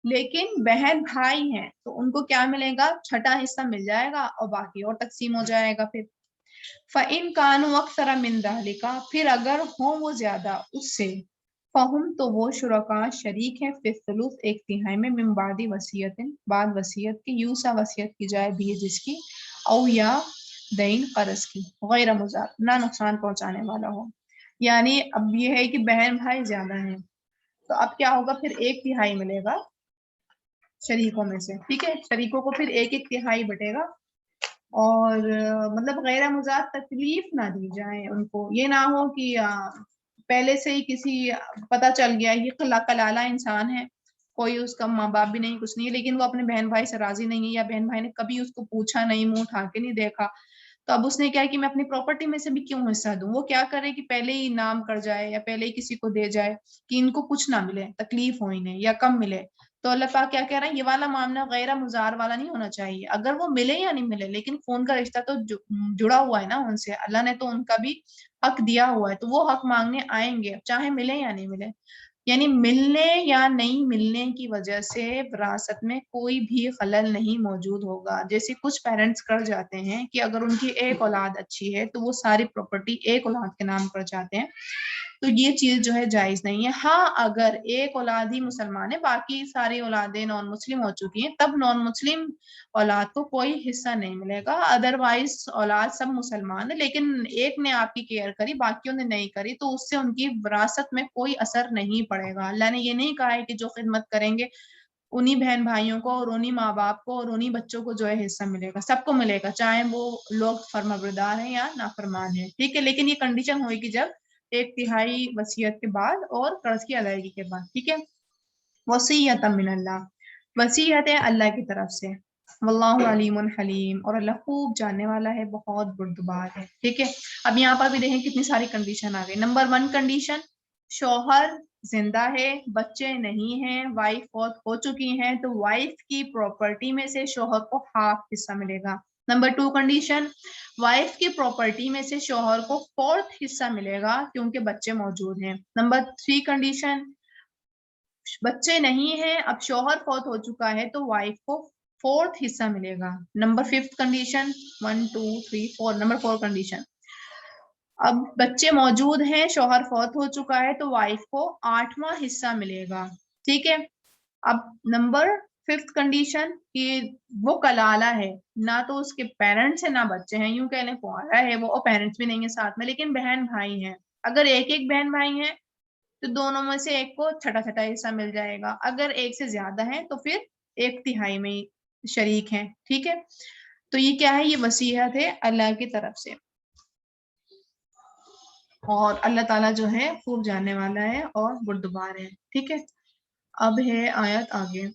لیکن بہن بھائی ہیں تو ان کو کیا ملے گا؟ چھٹا حصہ مل جائے گا اور باقی اور تقسیم ہو جائے گا. پھر فَإِن كَانُوا أَكْثَرَ مِن ذَلِكَ، پھر اگر ہوں وہ زیادہ اس سے، فَهُمْ، تو وہ شرکاء شریک ہیں، فی الثلث 1/3 میں، من بعد وصیت، بعد وصیت کی، یوسا وصیت کی جائے بھی جس کی، او یا دین قرض کی، غیر مضار، نہ نقصان پہنچانے والا ہو. یعنی اب یہ ہے کہ بہن بھائی زیادہ ہیں، تو اب کیا ہوگا پھر 1/3 ملے گا شریکوں میں سے، ٹھیک ہے، شریکوں کو پھر 1/1 بٹے گا، اور مطلب غیر مضاد تکلیف نہ دی جائے ان کو، یہ نہ ہو کہ پہلے سے ہی کسی پتہ چل گیا یہ کلالہ انسان ہے، کوئی اس کا ماں باپ بھی نہیں کچھ نہیں، لیکن وہ اپنے بہن بھائی سے راضی نہیں ہے، یا بہن بھائی نے کبھی اس کو پوچھا نہیں، منہ اٹھا کے نہیں دیکھا، تو اب اس نے کیا کہ میں اپنی پراپرٹی میں سے بھی کیوں حصہ دوں، وہ کیا کرے کہ پہلے ہی نام کر جائے یا پہلے ہی کسی کو دے جائے کہ ان کو کچھ نہ ملے، تکلیف ہو انہیں یا کم ملے۔ تو اللہ پاک کیا کہہ رہا ہے، یہ والا معاملہ غیر مضار والا نہیں ہونا چاہیے، اگر وہ ملے یا نہیں ملے لیکن خون کا رشتہ تو جڑا ہوا ہے نا ان سے، اللہ نے تو ان کا بھی حق دیا ہوا ہے، تو وہ حق مانگنے آئیں گے چاہے ملے یا نہیں ملے، یعنی ملنے یا نہیں ملنے کی وجہ سے وراثت میں کوئی بھی خلل نہیں موجود ہوگا۔ جیسے کچھ پیرنٹس کر جاتے ہیں کہ اگر ان کی ایک اولاد اچھی ہے تو وہ ساری پراپرٹی ایک اولاد کے نام کر جاتے ہیں، تو یہ چیز جو ہے جائز نہیں ہے۔ ہاں اگر ایک اولاد ہی مسلمان ہے، باقی ساری اولادیں نان مسلم ہو چکی ہیں، تب نان مسلم اولاد کو کوئی حصہ نہیں ملے گا، ادروائز اولاد سب مسلمان ہے، لیکن ایک نے آپ کی کیئر کری باقیوں نے نہیں کری، تو اس سے ان کی وراثت میں کوئی اثر نہیں پڑے گا۔ اللہ نے یہ نہیں کہا ہے کہ جو خدمت کریں گے انہی بہن بھائیوں کو اور انہی ماں باپ کو اور انہی بچوں کو جو ہے حصہ ملے گا، سب کو ملے گا، چاہے وہ لوگ فرمانبردار ہیں یا نافرمان ہیں، ٹھیک ہے، لیکن یہ کنڈیشن ہوئے گی جب 1/3 وصیت کے بعد اور قرض کی ادائیگی کے بعد، ٹھیک ہے۔ وصیۃ من اللہ، وصیت ہے اللہ کی طرف سے، واللہ علیم حلیم، اور اللہ خوب جاننے والا ہے، بہت بردبار ہے، ٹھیک ہے۔ اب یہاں پر بھی دیکھیں کتنی ساری کنڈیشن آ گئی۔ نمبر 1 کنڈیشن، شوہر زندہ ہے، بچے نہیں ہیں، وائف فوت ہو چکی ہیں، تو وائف کی پراپرٹی میں سے شوہر کو ہاف حصہ ملے گا۔ نمبر 2 کنڈیشن، وائف کی پراپرٹی میں سے شوہر کو 4th حصہ ملے گا کیونکہ بچے موجود ہیں۔ نمبر 3 کنڈیشن، بچے نہیں ہیں، اب شوہر فوت ہو چکا ہے تو وائف کو 4th حصہ ملے گا۔ نمبر 5 کنڈیشن، 1 2 3 4، نمبر 4 کنڈیشن، اب بچے موجود ہیں، شوہر فوت ہو چکا ہے تو وائف کو 8واں حصہ ملے گا، ٹھیک ہے۔ اب نمبر 5 کنڈیشن کہ وہ کلالہ ہے، نہ تو اس کے پیرنٹس ہیں نہ بچے ہیں، یوں کہہ لیں کنوارا ہے وہ، اور پیرنٹس بھی نہیں ہیں ساتھ میں، لیکن بہن بھائی ہیں، اگر ایک بہن بھائی ہیں تو دونوں میں سے ایک کو چھٹا حصہ مل جائے گا، اگر ایک سے زیادہ ہیں تو پھر 1/3 میں ہی شریک ہیں، ٹھیک ہے۔ تو یہ کیا ہے، یہ وصیت ہے اللہ کی طرف سے، اور اللہ تعالیٰ جو ہے خوب جاننے والا ہے اور بردبار ہے، ٹھیک ہے۔ اب ہے آیت آگے،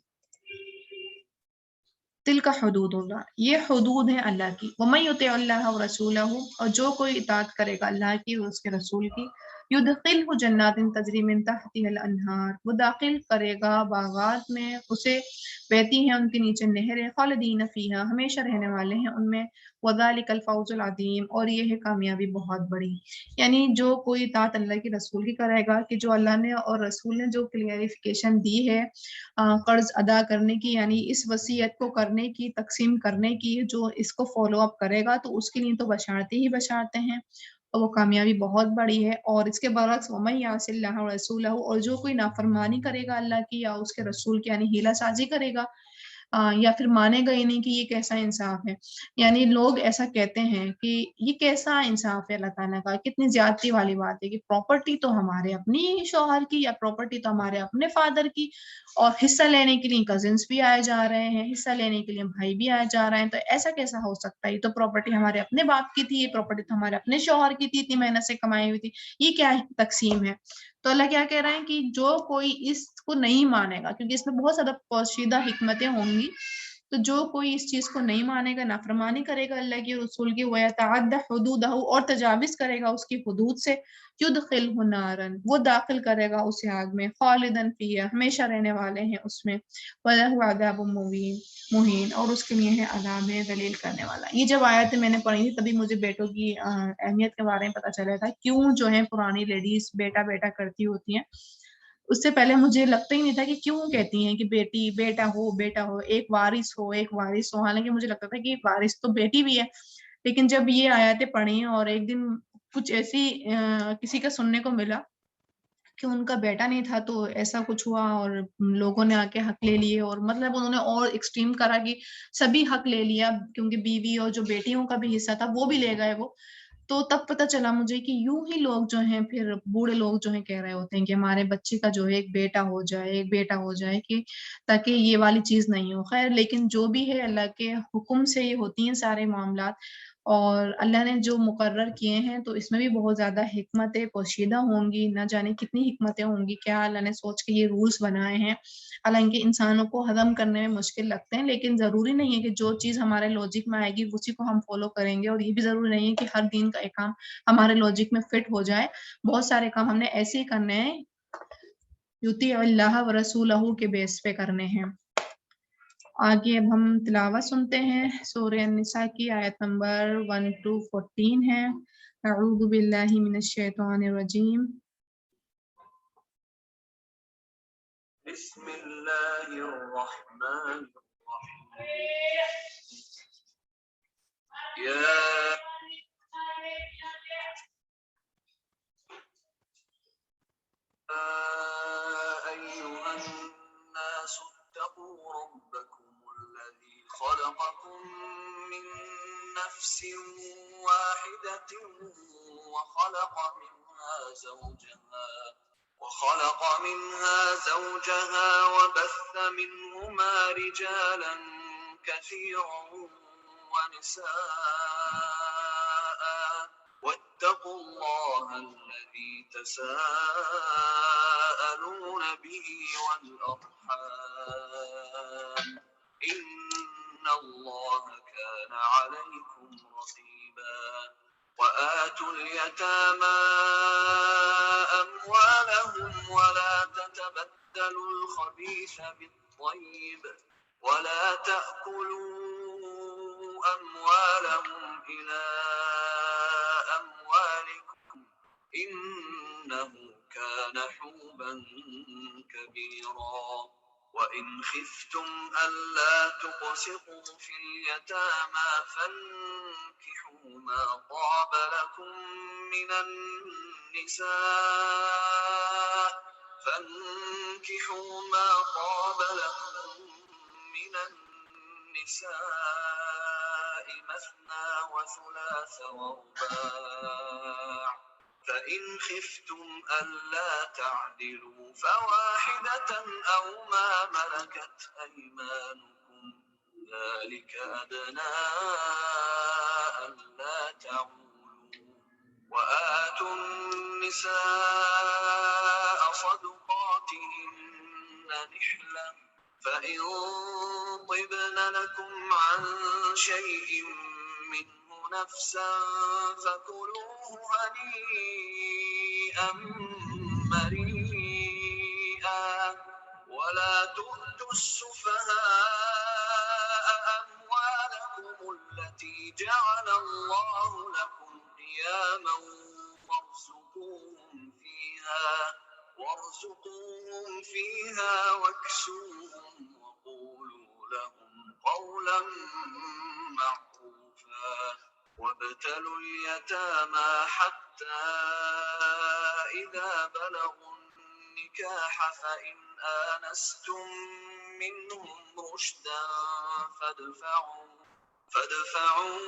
تلک حدود اللہ، یہ حدود ہیں اللہ کی، ومن یطع اللہ ورسولہ، اور جو کوئی اطاعت کرے گا اللہ کی اور اس کے رسول کی، یدخلہ جنات تجری من تحتها الانہار، وہ داخل کرے گا باغات میں، اسے بہتی ہیں ان کے نیچے نہریں، خالدین فیہا، ہمیشہ رہنے والے ہیں ان میں، وذالک الفوز العظیم، اور یہ ہے کامیابی بہت بڑی۔ یعنی جو کوئی اطاعت اللہ کے رسول کی کرے گا، کہ جو اللہ نے اور رسول نے جو کلیریفیکیشن دی ہے قرض ادا کرنے کی، یعنی اس وصیت کو کرنے کی، تقسیم کرنے کی، جو اس کو فالو اپ کرے گا تو اس کے لیے تو بشارتیں ہی بشارتیں ہیں، اور وہ کامیابی بہت بڑی ہے۔ اور اس کے برعکس ومن یعص اللہ ورسولہ، اور جو کوئی نافرمانی کرے گا اللہ کی یا اس کے رسول کی، یعنی ہیلہ سازی کرے گا یا پھر مانے گا ہی نہیں کہ یہ کیسا انصاف ہے، یعنی لوگ ایسا کہتے ہیں کہ یہ کیسا انصاف ہے اللہ تعالیٰ کا، کتنی زیادتی والی بات ہے کہ پراپرٹی تو ہمارے اپنی شوہر کی یا پراپرٹی تو ہمارے اپنے فادر کی، اور حصہ لینے کے لیے کزنس بھی آئے جا رہے ہیں، حصہ لینے کے لیے بھائی بھی آئے جا رہے ہیں، تو ایسا کیسا ہو سکتا ہے، یہ تو پراپرٹی ہمارے اپنے باپ کی تھی، یہ پراپرٹی تو ہمارے اپنے شوہر کی تھی، اتنی محنت سے کمائی ہوئی تھی، یہ کیا تقسیم ہے۔ تو اللہ کیا کہہ رہے ہیں کہ جو کوئی اس کو نہیں مانے گا، کیونکہ اس میں بہت زیادہ پوشیدہ حکمتیں ہوں گی، تو جو کوئی اس چیز کو نہیں مانے گا، نافرمانی کرے گا اللہ کی رسول کی، وَيَتَعَدَّ حُدُودَهُ، اور تجاوز کرے گا اس کی حدود سے، يُدْخِلْهُ نَارًا، وہ داخل کرے گا اسے آگ میں، خالداً فِيهَا، ہمیشہ رہنے والے ہیں اس میں، وَلَهُ عَذَابٌ مُهِينٌ، اور اس کے لیے ہے عذاب ذلیل کرنے والا۔ یہ جب آیت میں نے پڑھی تھی تبھی مجھے بیٹوں کی اہمیت کے بارے میں پتہ چلا تھا، کیوں جو ہے پرانی لیڈیز بیٹا بیٹا کرتی ہوتی ہیں۔ اس سے پہلے مجھے لگتا ہی نہیں تھا کہ کیوں کہتی ہیں کہ بیٹی بیٹا ہو، ایک وارث ہو، حالانکہ مجھے لگتا تھا کہ وارث تو بیٹی بھی ہے، لیکن جب یہ آیاتیں پڑھی اور ایک دن کچھ ایسی کسی کا سننے کو ملا کہ ان کا بیٹا نہیں تھا تو ایسا کچھ ہوا، اور لوگوں نے آ کے حق لے لیے، اور مطلب انہوں نے اور ایکسٹریم کرا کہ سبھی حق لے لیا، کیونکہ بیوی اور جو بیٹیوں کا بھی حصہ تھا وہ بھی لے گئے وہ، تو تب پتہ چلا مجھے کہ یوں ہی لوگ جو ہیں پھر بوڑھے لوگ جو ہیں کہہ رہے ہوتے ہیں کہ ہمارے بچے کا جو ہے ایک بیٹا ہو جائے کہ تاکہ یہ والی چیز نہیں ہو. خیر لیکن جو بھی ہے اللہ کے حکم سے یہ ہوتی ہیں سارے معاملات، اور اللہ نے جو مقرر کیے ہیں تو اس میں بھی بہت زیادہ حکمتیں پوشیدہ ہوں گی، نہ جانے کتنی حکمتیں ہوں گی، کیا اللہ نے سوچ کے یہ رولز بنائے ہیں. حالانکہ انسانوں کو ہضم کرنے میں مشکل لگتے ہیں، لیکن ضروری نہیں ہے کہ جو چیز ہمارے لاجک میں آئے گی اسی کو ہم فالو کریں گے، اور یہ بھی ضروری نہیں ہے کہ ہر دین کا ایک کام ہمارے لاجک میں فٹ ہو جائے. بہت سارے کام ہم نے ایسے ہی کرنے ہیں یطیع اللہ و رسولہ کے بیس پہ کرنے ہیں. آگے اب ہم تلاوت سنتے ہیں سورہ النساء کی آیت نمبر 1 to 14 ہے. اعوذ باللہ من الشیطان الرجیم. بسم اللہ الرحمن الرحیم. یا أيها الناس اتقوا ربكم الذي خلقكم من نفس واحدة وخلق منها زوجها وبث منهما رجالا كثيرا ونساء واتقوا الله الذي تساءلون به والأرحام إن الله كان عليكم رقيبا. وآتوا اليتامى أموالهم ولا تتبدلوا الخبيث بالطيب ولا تأكلوا أموالهم إلى أموالكم إنه كان حوبا كبيرا. وإن خفتم ألا تقسطوا في اليتامى فانكحوا ما طاب لكم من النساء مثنى وثلاث ورباع فإن خفتم ألا تعدلوا فواحدة أو ما ملكت أيمانكم ذلك أدنى ألا تعولوا. وآتوا النساء صدقاتهن نحلة فإن طبن لكم عن شيء منه نفسا فكلوه هنيئا مريئا. ولا تؤتوا السفهاء أموالكم التي جعل الله لكم قياما وارزقوهم فيها واكسوهم وقولوا لهم قولا معروفا. وابتلوا اليتامى حتى إذا بلغوا النكاح فإن آنستم منهم رشدا فادفعوا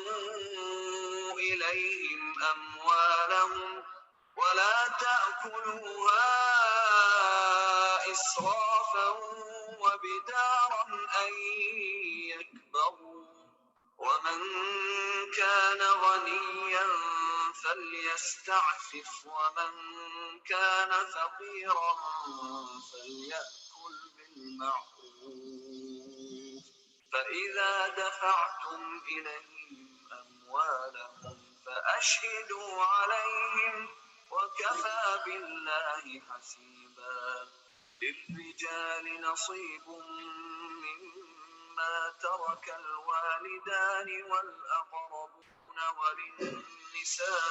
إليهم أموالهم ولا تأكلوها إسرافا وبدارا أن يكبروا. ومن كان غنيا فليستعفف ومن كان فقيرا فليأكل بالمعروف. فإذا دفعتم إليهم أموالهم فأشهدوا عليهم وكفى بالله حسيبا. للرجال نصيب مما ترك الوالدان والأقربون وللنساء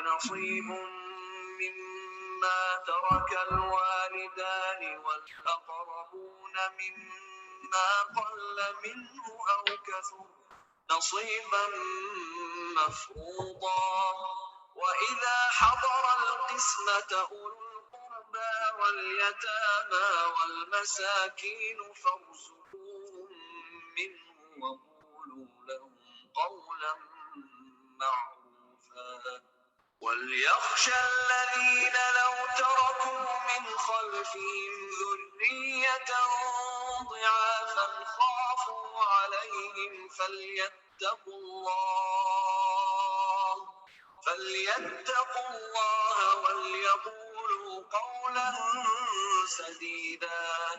نصيب مما ترك الوالدان والأقربون مما قل منه أو كثر نصيبا مفروضا. وإذا حضر القسمة أولو القربى واليتامى والمساكين فارزقوهم منه وقولوا لهم قولا معروفا وليخشى الذين لو تركوا من خلفهم ذرية ضعافا خافوا عليهم فليتقوا الله وليقولوا قولا سديدا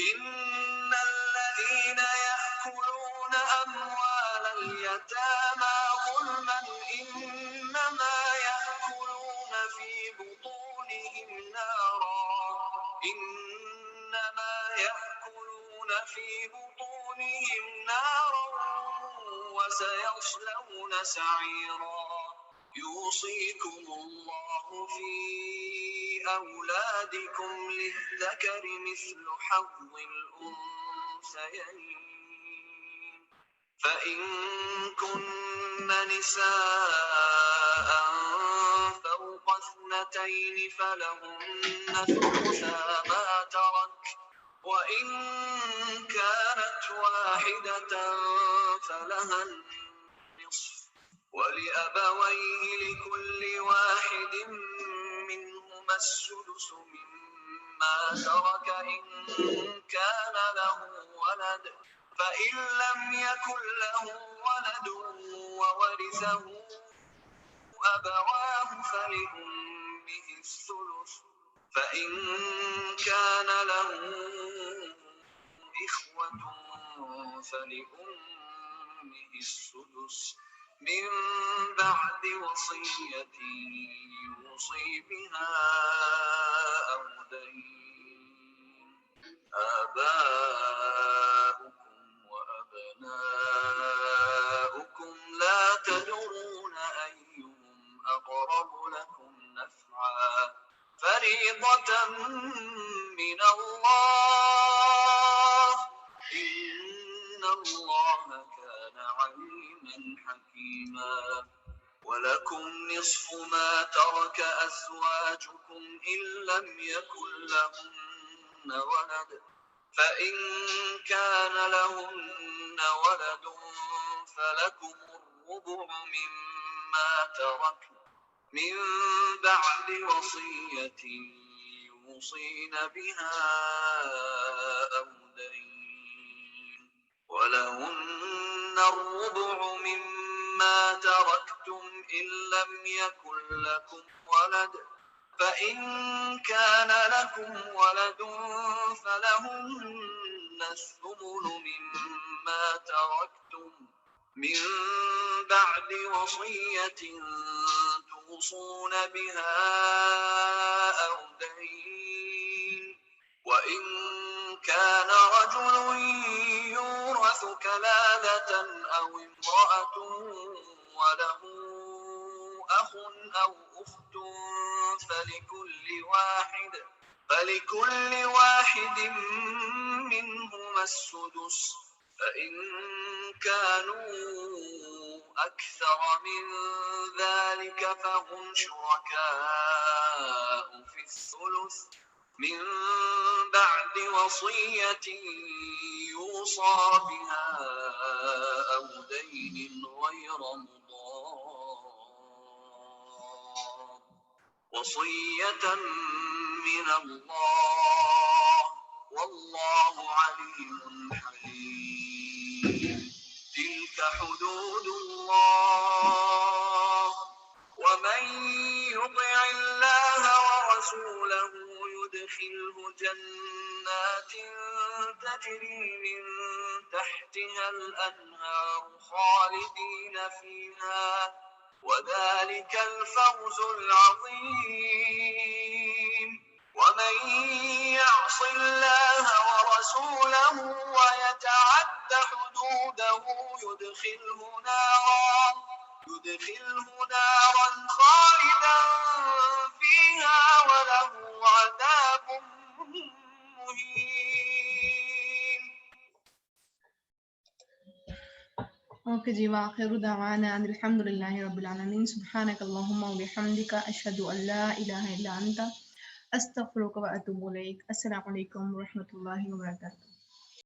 إن الذين يأكلون أموال اليتامى ظلما إنما يأكلون في بطونهم نارا وسيصلون سعيرا يوصيكم الله في أولادكم للذكر مثل حظ الأنثيين فإن كن نساء فوق اثنتين فلهن ثلثا ما ترك وإن كانت واحدة فلها النصف ولأبويه لكل واحد منهما السدس مما ترك إن كان له ولد فإن لم يكن له ولد وورثه أبواه فلأمه الثلث فإن كان له إخوة فلأمه السدس من بعد وصية يوصي بها أو دين آباؤكم وأبناؤكم لا تدرون أيهم أقرب لكم نفعا فريضة من الله إن الله كان عليما حكيما ولكم نصف ما ترك أزواجكم إن لم يكن لهن ولد فإن كان لهن ولد فلكم الربع مما تركن من بعد وصية يوصين بها أو دين ولهن الربع مما تركتم إن لم يكن لكم ولد فإن كان لكم ولد فلهن الثمن مما تركتم من بعد وصية توصون بها أو دين وإن كان رجل يورث كلالة أو امرأة وله أخ أو أخت فلكل واحد منهما السدس فإن كانوا أكثر من ذلك فهم شركاء في الثلث من بعد وصية يوصى بها أو دين غير مضار وصية من الله والله عليم حليم تلك حدود الله ومن يطع الله ورسوله يدخله جنات تجري من تحتها الأنهار خالدين فيها وذلك الفوز العظيم ومن يعص الله ورسوله ويتعد حدوده يدخله نارا خالدا فيها وله عذاب مهين اوکے جی، وآخر دعوانا ان الحمد للہ رب العالمین، سبحانک اللہم و بحمدک، اشہد ان لا الہ الا انت، استغفرک و اتوب الیک۔ السلام علیکم و رحمۃ اللہ وبرکاتہ۔